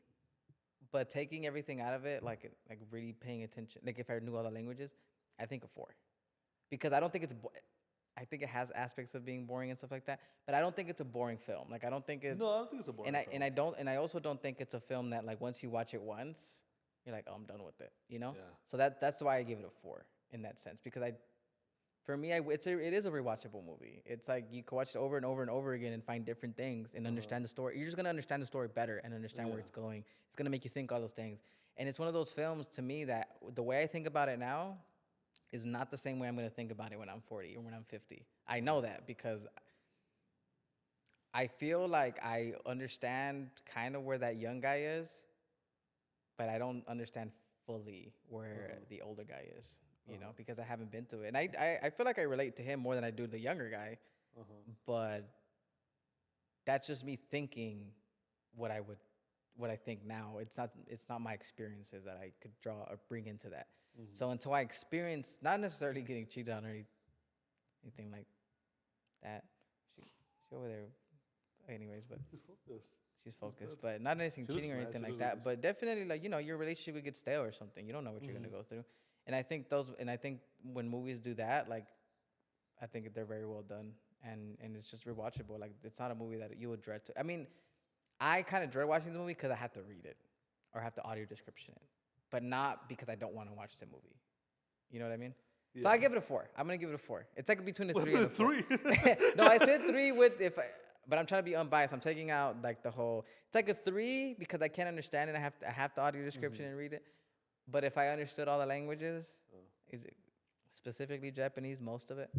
but taking everything out of it, like really paying attention. Like if I knew all the languages, I think a 4, because I don't think it's. I think it has aspects of being boring and stuff like that, but I don't think it's a boring film. Like I don't think it's. No, I don't think it's a boring film. And I also don't think it's a film that like once you watch it once, you're like, oh, I'm done with it. Yeah. So that's why I give it a 4 in that sense, because for me, it is a rewatchable movie. It's like you can watch it over and over and over again and find different things and understand the story. You're just gonna understand the story better and understand where it's going. It's gonna make you think all those things. And it's one of those films to me that the way I think about it now is not the same way I'm gonna think about it when I'm 40 or when I'm 50. I know that because I feel like I understand kind of where that young guy is, but I don't understand fully where the older guy is. Because I haven't been through it. And I feel like I relate to him more than I do the younger guy. But that's just me thinking what I think now. It's not my experiences that I could draw or bring into that. So until I experience, not necessarily getting cheated on or anything like that. She over there. Anyways, but she's focused. But not anything She looks cheating or mad. anything She like doesn't that. But definitely like, your relationship would get stale or something. You don't know what you're gonna go through. And I think when movies do that, like, I think they're very well done, and it's just rewatchable. Like, it's not a movie that you would dread to. I mean, I kind of dread watching the movie because I have to read it or have the audio description in, but not because I don't want to watch the movie. You know what I mean? So I give it a 4. I'm gonna give it a 4. It's like between a 3 and a 4. No, I said 3 but I'm trying to be unbiased. I'm taking out like the whole. It's like a 3 because I can't understand it. I have the audio description and read it. But if I understood all the languages, is it specifically Japanese, most of it,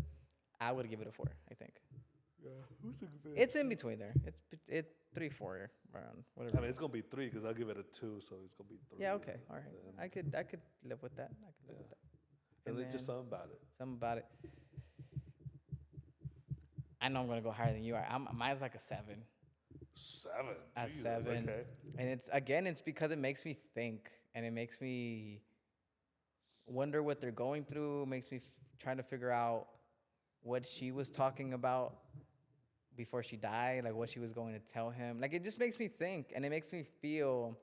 I would give it a 4. I think Yeah, who's the good? it's in between there. It's 3, 4 around whatever. I mean, it's gonna be 3 because I'll give it a 2, so it's gonna be 3. Yeah. Okay. All right. And, I could live with that. I could live with that. and then And just then something about it. something about it. I know I'm gonna go higher than you are. Mine's like a 7. 7. A Jesus, 7. Okay. And it's because it makes me think and it makes me wonder what they're going through. Makes me trying to figure out what she was talking about before she died, like what she was going to tell him. Like it just makes me think and it makes me feel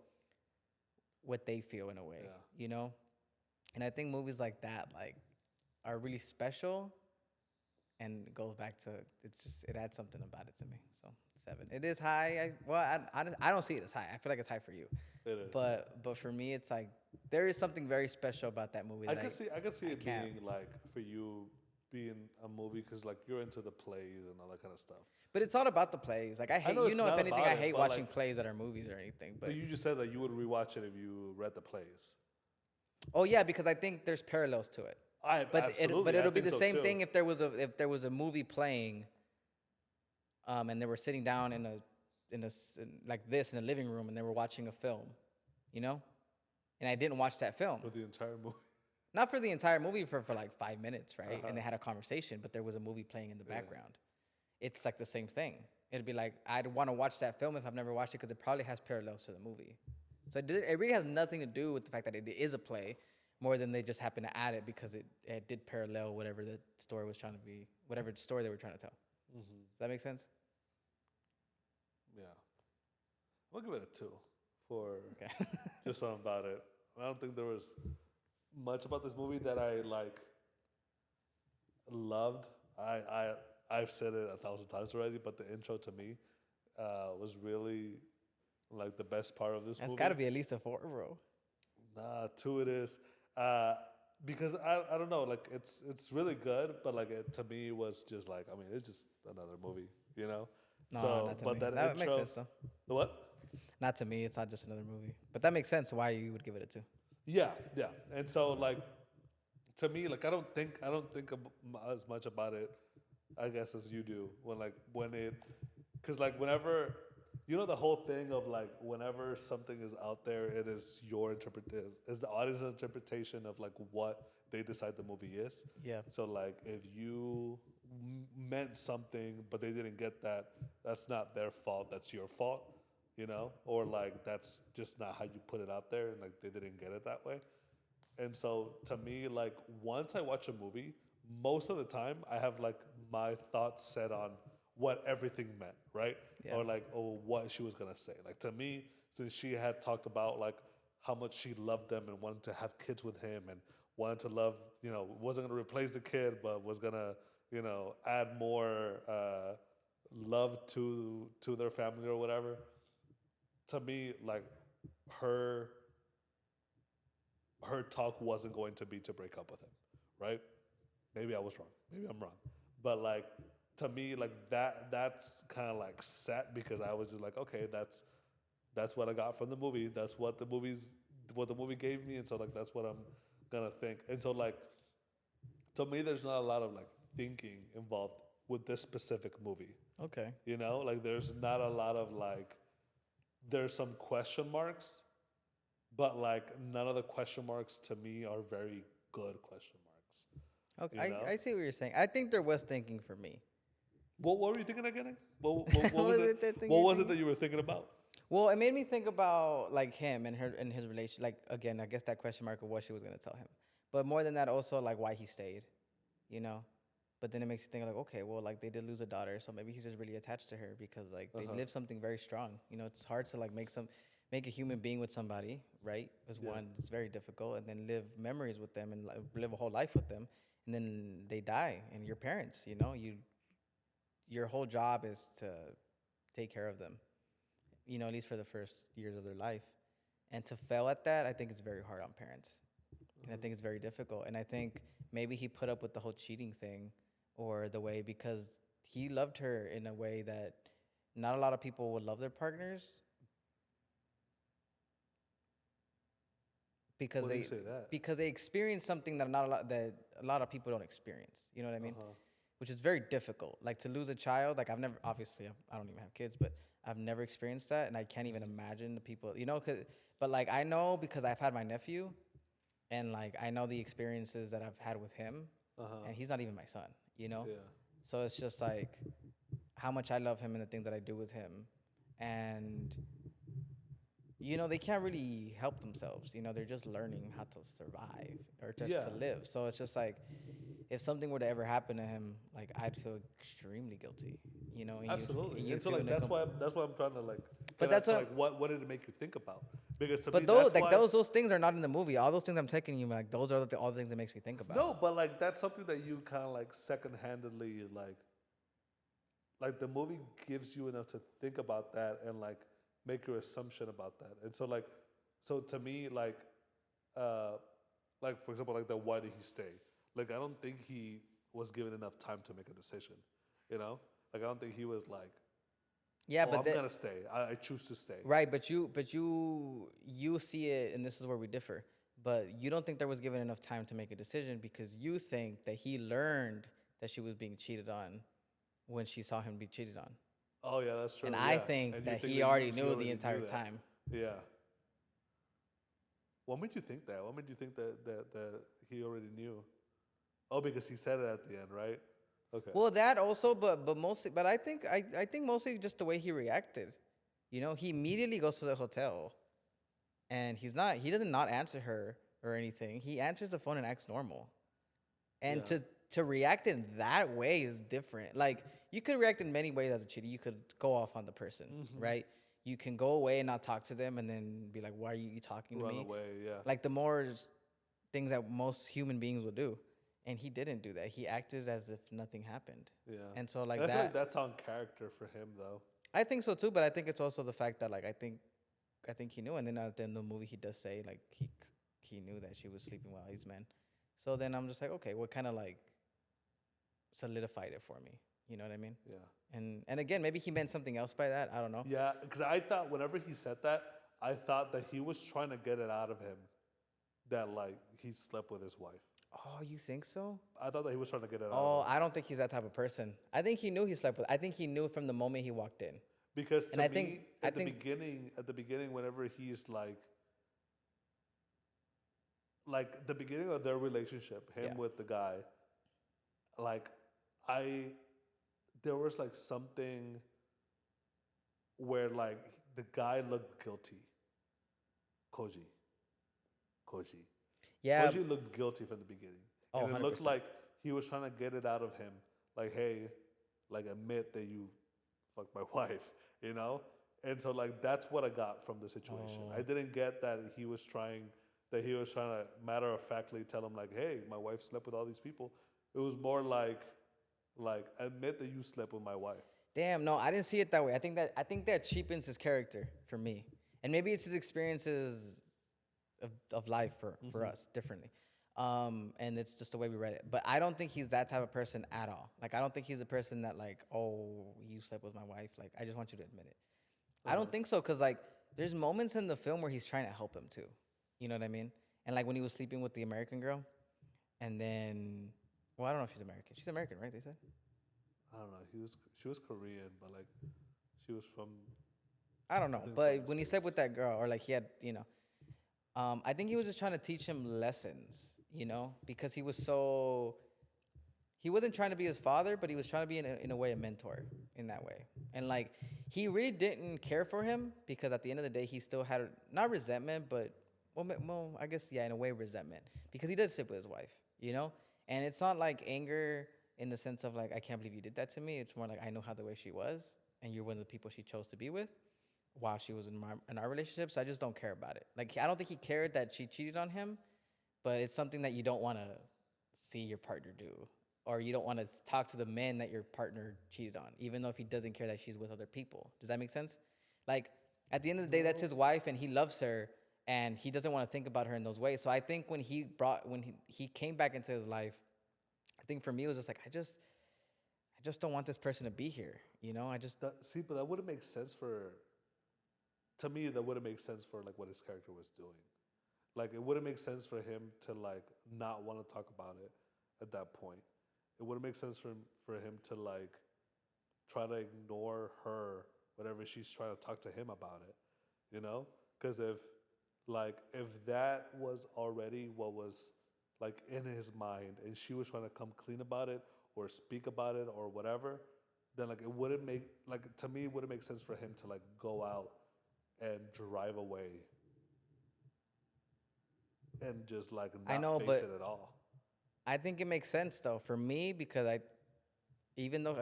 what they feel in a way, Yeah. you know? And I think movies like that like are really special and it goes back to it adds something about it to me. So 7. It is high. I don't see it as high. I feel like it's high for you. It is. But for me it's like there is something very special about that movie. I That can see it can't. being like for you being a movie because like you're into the plays and all that kind of stuff. But it's all about the plays. Like I hate, know you it's know, if not anything, about I it, hate but, watching like- plays that are movies or anything. But But you just said that you would rewatch it if you read the plays. oh yeah, because I think there's parallels to it. But it'll be the same thing if there was a movie playing, and they were sitting down like this in a living room and they were watching a film, you know, and I didn't watch that film. For the entire movie. Not for the entire movie, for like 5 minutes, right? And they had a conversation, but there was a movie playing in the background. It's like the same thing. It'd be like, I'd want to watch that film if I've never watched it because it probably has parallels to the movie. So it really has nothing to do with the fact that it is a play more than they just happen to add it because it did parallel whatever the story was trying to be, whatever story they were trying to tell. Mm-hmm. Does that make sense? Yeah. I'll give it a 2 for Okay. just something about it. I don't think there was much about this movie that I like loved. I've said it 1,000 times already, but the intro to me was really like the best part of this That's movie. got to be at least a 4, bro. Nah, 2 it is. Because I don't know, like it's really good, but like to me it was just like I mean it's just another movie, you know. No, so not to but me. that That intro, makes sense, though. The what? Not to me. It's not just another movie. But that makes sense why you would give it a 2. Yeah, yeah. And so like to me, like I don't think as much about it, I guess, as you do because like whenever you know the whole thing of like whenever something is out there, it is your interpretation, is the audience's interpretation of like what they decide the movie is. Yeah. So like if you meant something but they didn't get that, that's not their fault. That's your fault, you know, or like that's just not how you put it out there, and like they didn't get it that way. And so to me, like once I watch a movie, most of the time I have like my thoughts set on what everything meant, right? Yeah. Or like, oh, what she was gonna say. Like to me, since she had talked about like how much she loved him and wanted to have kids with him and wanted to love, you know, wasn't gonna replace the kid, but was gonna, you know, add more love to their family or whatever. To me, like her talk wasn't going to be to break up with him, right? Maybe I was wrong. Maybe I'm wrong. But like to me, like that's kind of like set because I was just like, okay, that's what I got from the movie. That's what the movie gave me, and so like that's what I'm gonna think. And so like to me, there's not a lot of like thinking involved with this specific movie. Okay. You know, like there's not a lot of like there's some question marks, but like none of the question marks to me are very good question marks. Okay. You know? I see what you're saying. I think there was thinking for me. What were you thinking again? What What was was it? it that thing What you're was it thinking? that you were thinking about? Well, it made me think about like him and her and his relation. Like again, I guess that question mark of what she was gonna tell him. But more than that, also like why he stayed, you know. But then it makes you think like, okay, well, like they did lose a daughter, so maybe he's just really attached to her because like they lived something very strong. You know, it's hard to like make a human being with somebody, right? Because one, it's very difficult, and then live memories with them and live a whole life with them, and then they die, and your parents, you know, your whole job is to take care of them, you know, at least for the first years of their life. And to fail at that, I think it's very hard on parents. And I think it's very difficult. And I think maybe he put up with the whole cheating thing or the way because he loved her in a way that not a lot of people would love their partners. because Why do you say that? they experience something that a lot of people don't experience. You know what I mean? Uh-huh. Which is very difficult. Like to lose a child. Like I've never, obviously, I don't even have kids, but I've never experienced that, and I can't even imagine the people. You know, but like I know because I've had my nephew, and like I know the experiences that I've had with him, Uh-huh. and he's not even my son. You know, Yeah. so it's just like how much I love him and the things that I do with him, and you know, they can't really help themselves. You know, they're just learning how to survive or just Yeah. to live. So it's just like, if something were to ever happen to him, like I'd feel extremely guilty. You know, Absolutely. and And you'd so feel like that's why I'm trying to like But get at that's to what. like what did it make you think about? Because to me But those that's like why those things are not in the movie. All those things I'm taking you, like those are all the things that makes me think about. no, but like that's something that you kind of like second handedly like the movie gives you enough to think about that and like make your assumption about that. And so like so to me uh like for example like the why did he stay? Like I don't think he was given enough time to make a decision. You know? Like I don't think he was like, Yeah, oh but I'm gonna stay. I choose to stay. right, but you see it, and this is where we differ. But you don't think there was given enough time to make a decision because you think that he learned that she was being cheated on when she saw him be cheated on. Oh yeah, that's And true. I Yeah. think And you that think he that already he knew the already knew entire that. time. Yeah. What made you think that? What made you think that he already knew? Oh, because he said it at the end, right? Okay. Well, that also, but mostly, but I think mostly just the way he reacted. You know, he immediately goes to the hotel, and he doesn't not answer her or anything. He answers the phone and acts normal. And Yeah. to react in that way is different. Like you could react in many ways as a cheater. You could go off on the person, right? You can go away and not talk to them, and then be like, "Why are you talking to Run me?" away. Yeah. Like the more things that most human beings would do, and he didn't do that. He acted as if nothing happened, Yeah. and so like And I feel like that. that's on character for him, though. I think so too, but I think it's also the fact that like I think he knew, and then at the end of the movie he does say like he knew that she was sleeping with all these men. So then I'm just like, okay, what kind of like solidified it for me? You know what I mean? Yeah. And again, maybe he meant something else by that. I don't know. Yeah. Because I thought whenever he said that, I thought that he was trying to get it out of him that like he slept with his wife. Oh, you think so? I thought that he was trying to get it out of Oh, him I don't think he's that type of person. I think he knew he slept with. I think he knew from the moment he walked in. because And to I me think I think at the beginning, whenever he's like the beginning of their relationship, him yeah. with the guy, like I there was like something where like the guy looked guilty. Koji. Koji. Yeah. Koji looked guilty from the beginning. Oh, And it looked 100%. like he was trying to get it out of him. Like, hey, like admit that you fucked my wife, you know? And so like that's what I got from the situation. I Oh. didn't get that he was trying to matter of factly tell him like, hey, my wife slept with all these people. It was more like admit that you slept with my wife. Damn, no, I didn't see it that way. I think that cheapens his character for me. And maybe it's his experiences of life for us differently. And it's just the way we read it. But I don't think he's that type of person at all. Like I don't think he's a person that like, oh, you slept with my wife. Like I just want you to admit it. I don't think so, cause like there's moments in the film where he's trying to help him too. You know what I mean? And like when he was sleeping with the American girl, and then, well, I don't know if she's American. She's American, right? They said. I don't know. She was Korean, but like she was from I don't I know, think from but the when he slept States. with that girl, or like he had, I think he was just trying to teach him lessons, because he wasn't trying to be his father, but he was trying to be in a way a mentor in that way. And like he really didn't care for him because at the end of the day, he still had not resentment, but well, I guess yeah, in a way resentment because he did sleep with his wife. And it's not like anger in the sense of like I can't believe you did that to me. It's more like I know how the way she was, and you're one of the people she chose to be with while she was in our relationship. So I just don't care about it. Like I don't think he cared that she cheated on him, but it's something that you don't want to see your partner do, or you don't want to talk to the man that your partner cheated on, even though if he doesn't care that she's with other people. Does that make sense? Like at the end of the day, that's his wife, and he loves her, and he doesn't want to think about her in those ways. So I think when he came back into his life, I think for me it was just like I just don't want this person to be here. I just See, but that wouldn't make sense for to me that wouldn't make sense for like what his character was doing. Like it wouldn't make sense for him to like not want to talk about it at that point. It wouldn't make sense for him to like try to ignore her whenever she's trying to talk to him about it, you know? Because if that was already what was like in his mind and she was trying to come clean about it or speak about it or whatever, then like it wouldn't make like to me it wouldn't make sense for him to like go out and drive away and just like I not know, face but it at all. I think it makes sense though for me because even though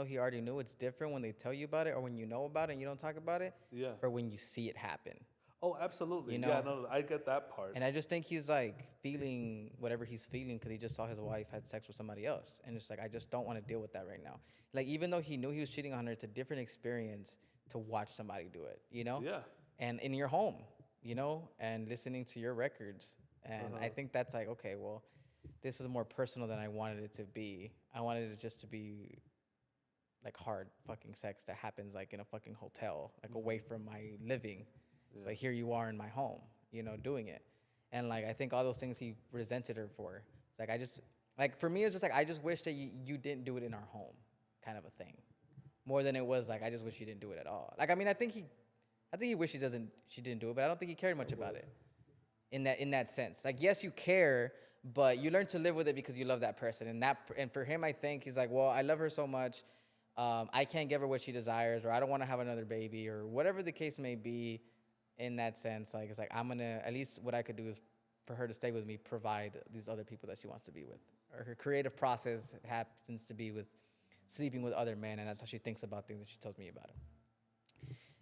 he already knew, it's different when they tell you about it or when you know about it and you don't talk about it, Yeah. or when you see it happen. Oh, absolutely. You Yeah, know, no, I get that part. and I just think he's like feeling whatever he's feeling because he just saw his wife had sex with somebody else, and it's like I just don't want to deal with that right now. Like even though he knew he was cheating on her, it's a different experience to watch somebody do it. You know, Yeah. and in your home, you know, and listening to your records, and I Uh-huh. think that's like okay, well, this is more personal than I wanted it to be. I wanted it just to be like hard fucking sex that happens like in a fucking hotel, like away from my living. Yeah. But here you are in my home, you know, doing it. And like I think all those things he resented her for. It's like I just like for me it's just like I just wish that you didn't do it in our home, kind of a thing. More than it was like I just wish you didn't do it at all. Like I mean I think he wished she didn't do it, but I don't think he cared much about it in that sense. Like yes, you care, but you learn to live with it because you love that person. And for him, I think he's like, well, I love her so much, I can't give her what she desires, or I don't want to have another baby, or whatever the case may be. In that sense, like it's like I'm gonna at least what I could do is for her to stay with me, provide these other people that she wants to be with, or her creative process happens to be with sleeping with other men, and that's how she thinks about things, and she tells me about it.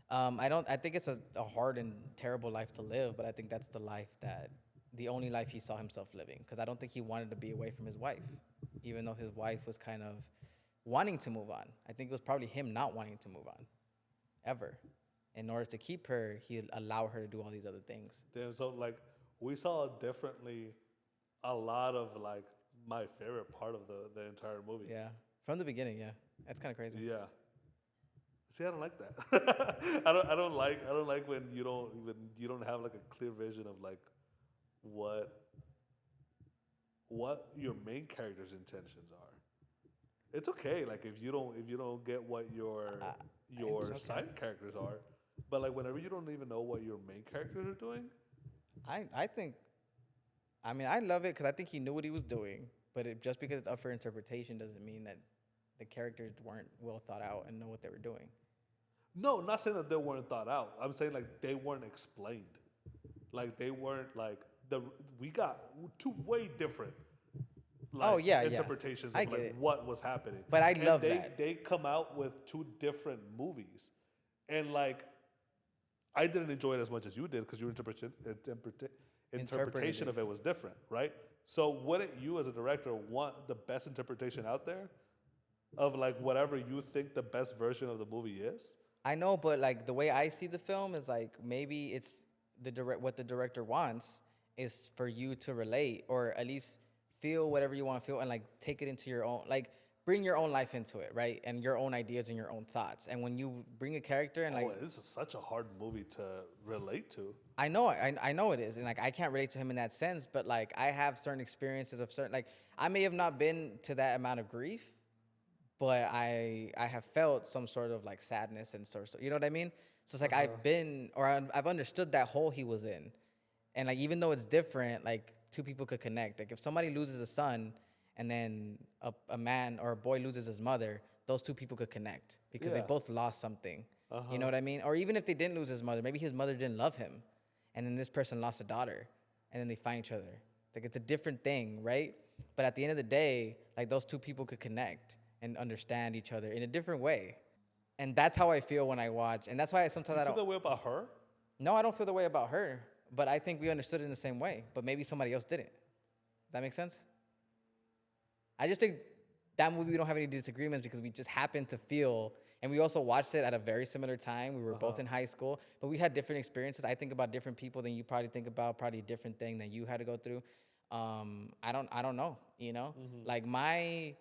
I don't. I think it's a hard and terrible life to live, but I think that's the only life he saw himself living. Because I don't think he wanted to be away from his wife, even though his wife was kind of wanting to move on. I think it was probably him not wanting to move on, ever. In order to keep her, he'd allow her to do all these other things. Damn, so like we saw differently a lot of like my favorite part of the entire movie. Yeah, from the beginning. Yeah, that's kind of crazy. Yeah. See, I don't like that. I don't like when you don't have like a clear vision of like what what your main character's intentions are. It's okay, like if you don't get what your it's okay. side characters are, but like whenever you don't even know what your main characters are doing, I think, I mean, I love it because I think he knew what he was doing, but just because it's up for interpretation doesn't mean that the characters weren't well thought out and know what they were doing. no, not saying that they weren't thought out. I'm saying like they weren't explained. Like they weren't like we got two way different Oh, like yeah, yeah. interpretations I of get like it. what was happening. But I And love they that. they come out with two different movies. And like I didn't enjoy it as much as you did because your interpretation it. of it was different, right? So wouldn't you as a director want the best interpretation out there of like whatever you think the best version of the movie is? I know, but like the way I see the film is like maybe it's what the director wants is for you to relate or at least feel whatever you want to feel and like take it into your own like bring your own life into it, right? And your own ideas and your own thoughts. And when you bring a character and like Oh, this is such a hard movie to relate to. I know it is, and like I can't relate to him in that sense, but like I have certain experiences of certain like I may have not been to that amount of grief, but I have felt some sort of like sadness and sort of, you know what I mean? So it's like I've been or I've understood that hole he was in, and like even though it's different, like two people could connect. Like if somebody loses a son, and then a man or a boy loses his mother, those two people could connect because they Yeah. both lost something. Uh-huh. You know what I mean? Or even if they didn't lose his mother, maybe his mother didn't love him, and then this person lost a daughter, and then they find each other. Like it's a different thing, right? But at the end of the day, like those two people could connect and understand each other in a different way. And that's how I feel when I watch. And that's why sometimes You I feel don't. that way about her? No, I don't feel the way about her. But I think we understood it in the same way. But maybe somebody else didn't. Does that make sense? I just think that movie we don't have any disagreements because we just happened to feel, and we also watched it at a very similar time. We were both in high school, but we had different experiences. I think about different people than you probably think about, probably a different thing that you had to go through. I don't know, you know, like my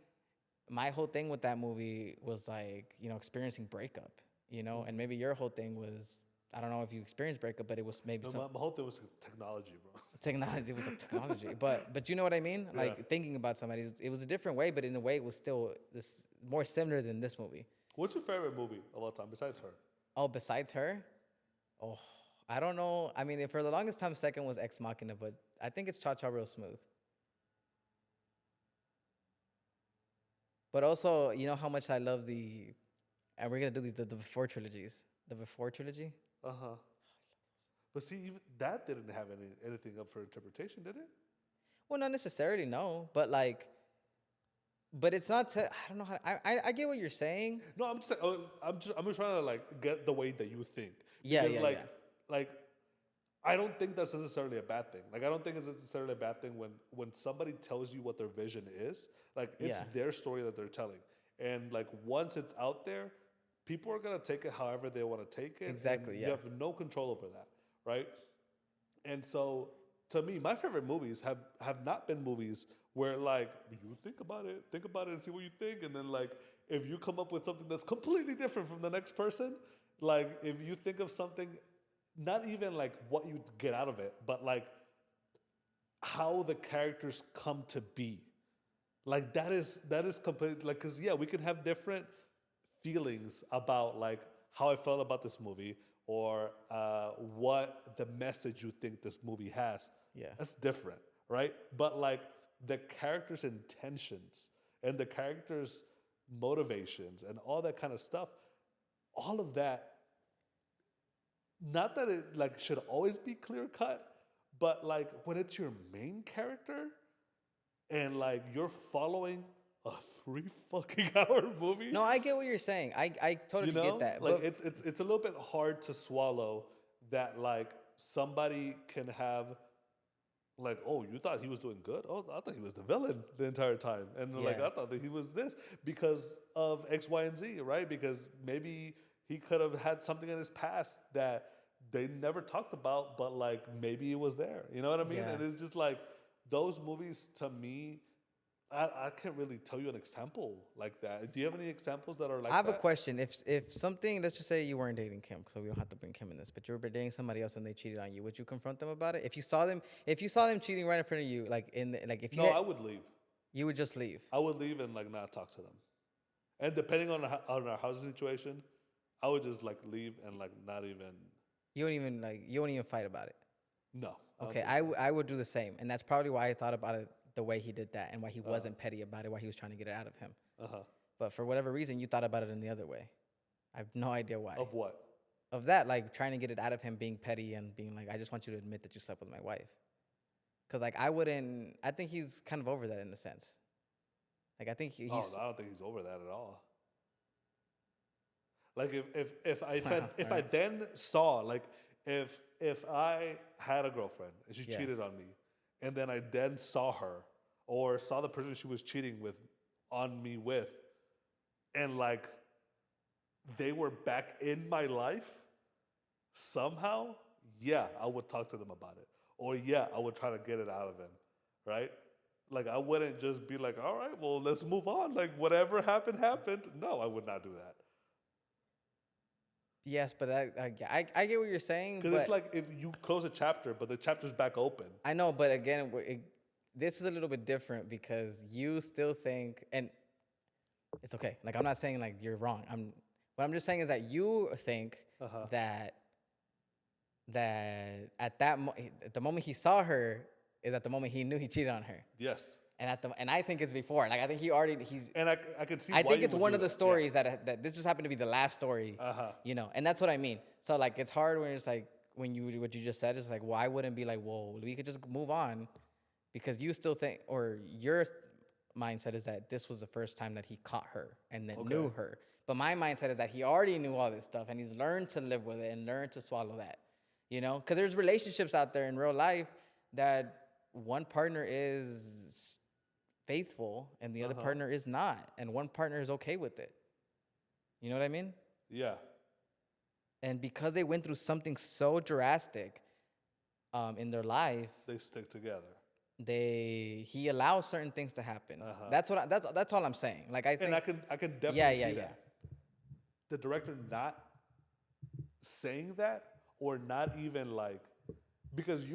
whole thing with that movie was like, you know, experiencing breakup, you know, and maybe your whole thing was, I don't know if you experienced breakup, but it was maybe No, some. my whole thing was technology, bro. Technology, it was a technology, but you know what I mean? Yeah. Like thinking about somebody, it was a different way, but in a way, it was still this more similar than this movie. What's your favorite movie of all time besides her? Oh, besides her, oh, I don't know. I mean, for the longest time, second was Ex Machina, but I think it's Cha Cha Real Smooth. But also, you know how much I love and we're gonna do the Before trilogies, the Before trilogy. Uh huh. But see, even that didn't have anything up for interpretation, did it? Well, not necessarily, no, but like, but it's not. I don't know how. I get what you're saying. No, I'm just saying, I'm just trying to like get the way that you think Yeah, because yeah, like yeah. like I don't think that's necessarily a bad thing. Like I don't think it's necessarily a bad thing when somebody tells you what their vision is. Like it's Yeah. their story that they're telling, and like once it's out there, people are gonna take it however they want to take it. Exactly, And yeah. you have no control over that, right? And so to me, my favorite movies have not been movies where like you think about it and see what you think, and then like if you come up with something that's completely different from the next person, like if you think of something, not even like what you get out of it, but like how the characters come to be. Like that is complete like because yeah, we can have different feelings about like how I felt about this movie or what the message you think this movie has. Yeah. That's different, right? But like the characters' intentions and the characters' motivations and all that kind of stuff, all of that, not that it like should always be clear cut, but like when it's your main character and like you're following a 3 fucking hour movie. No, I get what you're saying. I totally You get know, that. like But it's a little bit hard to swallow that like somebody can have like, oh, you thought he was doing good? Oh, I thought he was the villain the entire time, and like Yeah. I thought that he was this because of X, Y, and Z, right? Because maybe he could have had something in his past that they never talked about, but like maybe it was there. You know what I mean? Yeah. And it's just like those movies to me. I can't really tell you an example like that. Do you have any examples that are like I have a that? question. If something, let's just say you weren't dating Kim, so we don't have to bring Kim in this, but you were dating somebody else and they cheated on you, would you confront them about it? If you saw them cheating right in front of you, like like if you No, had, I would leave. you would just leave. I would leave and like not talk to them. And depending on our housing situation, I would just like leave and like not even. You won't even fight about it. No. I don't Okay, think so. I would do the same, and that's probably why I thought about it the way he did that, and why he wasn't petty about it, why he was trying to get it out of him. Uh-huh. But for whatever reason, you thought about it in the other way. I have no idea why. Of what? Of that, like trying to get it out of him, being petty and being like, I just want you to admit that you slept with my wife. Cause like I wouldn't. I think he's kind of over that in a sense. Like I think he's. Oh, no, I don't think he's over that at all. Like if I Wow, if I alright. then saw like if I had a girlfriend and she Yeah. cheated on me, and then I then saw her or saw the person she was cheating with on me with, and like they were back in my life somehow, yeah, I would talk to them about it, or yeah, I would try to get it out of them, right? Like I wouldn't just be like, all right, well, let's move on. Like whatever happened, happened. No, I would not do that. Yes, but I get what you're saying. Because But it's like if you close a chapter, but the chapter's back open. I know, but again, this is a little bit different because you still think, and it's okay. Like I'm not saying like you're wrong. What I'm just saying is that you think Uh-huh. that at the moment he saw her is at the moment he knew he cheated on her, Yes. and I think it's before. Like I think he's. And I could see I why think you it's would one do of the that. stories that this just happened to be the last story. Uh-huh. You know, and that's what I mean. So like it's hard when it's like when you what you just said is like, well, I wouldn't be like, well, we could just move on, because you still think, or your mindset is that this was the first time that he caught her and then knew Okay. her. But my mindset is that he already knew all this stuff and he's learned to live with it and learned to swallow that. You know, because there's relationships out there in real life that one partner is faithful and the other Uh-huh. partner is not, and one partner is okay with it. You know what I mean? Yeah. And because they went through something so drastic in their life, They stick together. he allows certain things to happen. Uh-huh. That's all I'm saying. Like I think And I can definitely yeah, see yeah, yeah. that. The director not saying that or not even like because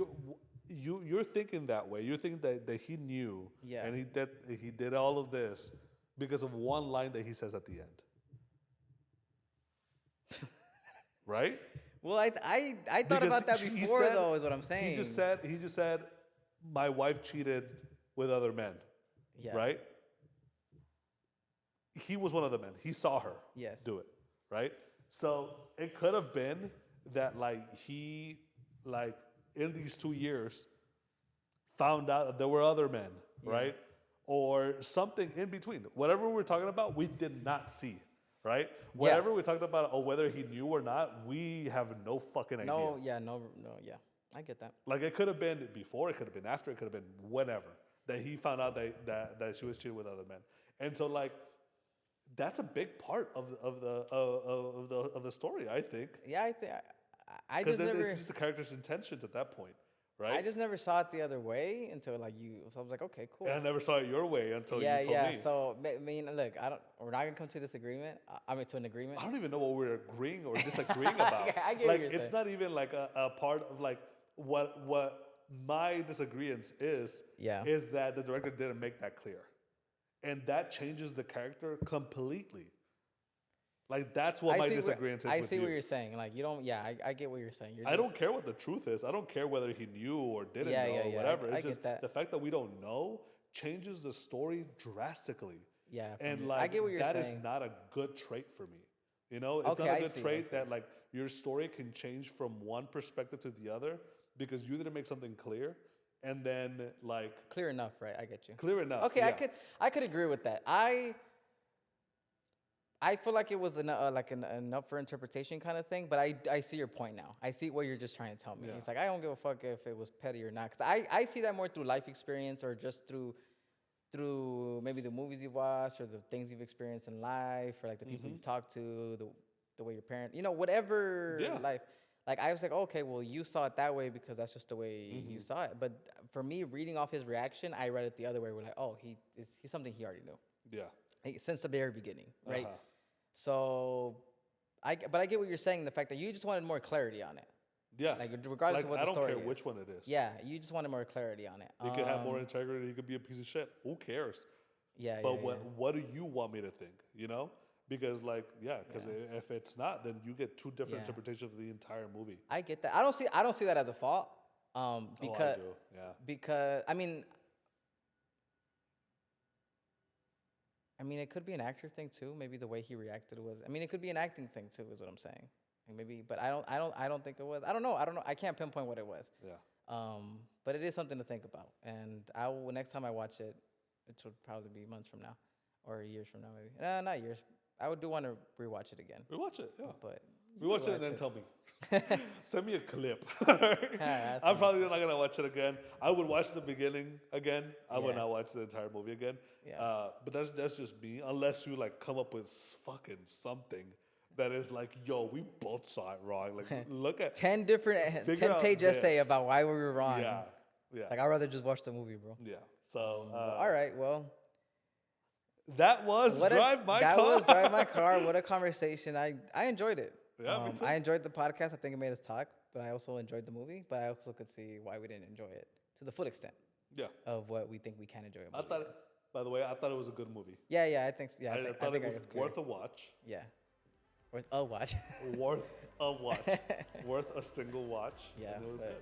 you're thinking that way. You're thinking that he knew, Yeah. and he did all of this because of one line that he says at the end, right? Well, I thought Because about that he before, said- though, is what I'm saying. he just said, my wife cheated with other men, Yeah. right? He was one of the men. He saw her Yes. do it, right? So it could have been that like he like in these 2 years found out that there were other men, right? Or something in between. Whatever we're talking about, we did not see, right? Whatever we talked about, or whether he knew or not, we have no fucking idea. No, yeah, no, yeah. I get that. Like it could have been before, it could have been after, it could have been whenever that he found out that she was cheating with other men. And so like that's a big part of the story, I think. Yeah, I Because just never. it's just the character's intentions at that point, right? I just never saw it the other way until like you. So I was like, okay, cool. And I never saw it your way until yeah, you told yeah. me. So I mean, look, we're not gonna come to this agreement. I mean, to an agreement. I don't even know what we're agreeing or disagreeing about. I get like what you're it's saying. not even like a part of like what my disagreement is. Yeah. Is that the director didn't make that clear, and that changes the character completely. Like that's what my disagreement is. I with see you. what you're saying. Like you don't. Yeah, I get what you're saying. You're I don't care what the truth is. I don't care whether he knew or didn't know or whatever. I It's get just that. the fact that we don't know changes the story drastically. Yeah, And I like get what you're that is saying. not a good trait for me. You know, it's Okay, not I a good see, I trait see. that like your story can change from one perspective to the other because you didn't make something clear, and then like Clear enough, right? I get you. clear enough. Okay, yeah. I could agree with that. I feel like it was an up for interpretation kind of thing, but I see your point now. I see what you're just trying to tell me. Yeah. It's like I don't give a fuck if it was petty or not, because I see that more through life experience or just through maybe the movies you've watched or the things you've experienced in life or like the people you've talked to, the way your parents, whatever Yeah. life. Like I was like, okay, well you saw it that way because that's just the way you saw it. But for me, reading off his reaction, I read it the other way. We're like, oh, he's something he already knew Yeah. since the very beginning, right? Uh-huh. So, but I get what you're saying. The fact that you just wanted more clarity on it. Yeah. Like regardless of what I the don't story care is. which one it is. Yeah, you just wanted more clarity on it. You could have more integrity. You could be a piece of shit. Who cares? Yeah, But yeah, what do you want me to think? You know? Because like because if it's not, then you get two different Yeah. interpretations of the entire movie. I get that. I don't see that as a fault. Because I do. Yeah. because I mean, it could be an actor thing too. Maybe the way he reacted was. I mean, it could be an acting thing too. Is what I'm saying. Like maybe, but I don't think it was. I don't know. I can't pinpoint what it was. Yeah. But it is something to think about. And I will next time I watch it, it will probably be months from now, or years from now maybe. Not years. I would want to rewatch it again. We watch it. Yeah. But We watch it and then tell me. Send me a clip. That's I'm probably not gonna watch it again. I would watch the beginning again. I would Yeah. not watch the entire movie again. Yeah. But that's just me. Unless you like come up with fucking something that is like, yo, we both saw it wrong. Like, look at 10 different Figure out 10-page essay this. about why we were wrong. yeah, yeah, Like I'd rather just watch the movie, bro. yeah. So All right, well, that was that Drive My Car. was Drive My Car. What a conversation. I enjoyed it. Yeah, me too. I enjoyed the podcast. I think it made us talk, but I also enjoyed the movie. But I also could see why we didn't enjoy it to the full extent Yeah, of what we think we can enjoy. I thought. By the way, I thought it was a good movie. Yeah, I think. Yeah, I think, thought think it I was it's clear. worth a watch. Yeah, worth a watch. Worth a watch. Worth a single watch. Yeah, and it was but- good.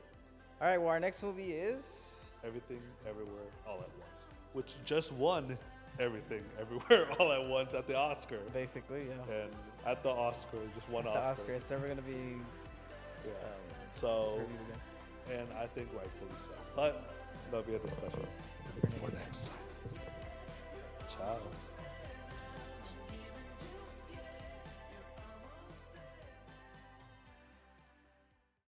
All right. Well, our next movie is. Everything, Everywhere, All at Once, which just won Everything, Everywhere, All at Once at the Oscar. Basically, yeah. And at the Oscar, just one The Oscar. Oscar. It's never gonna be Yeah. So, reviewed again. and I think rightfully so. But that'll be a discussion for next time. Ciao.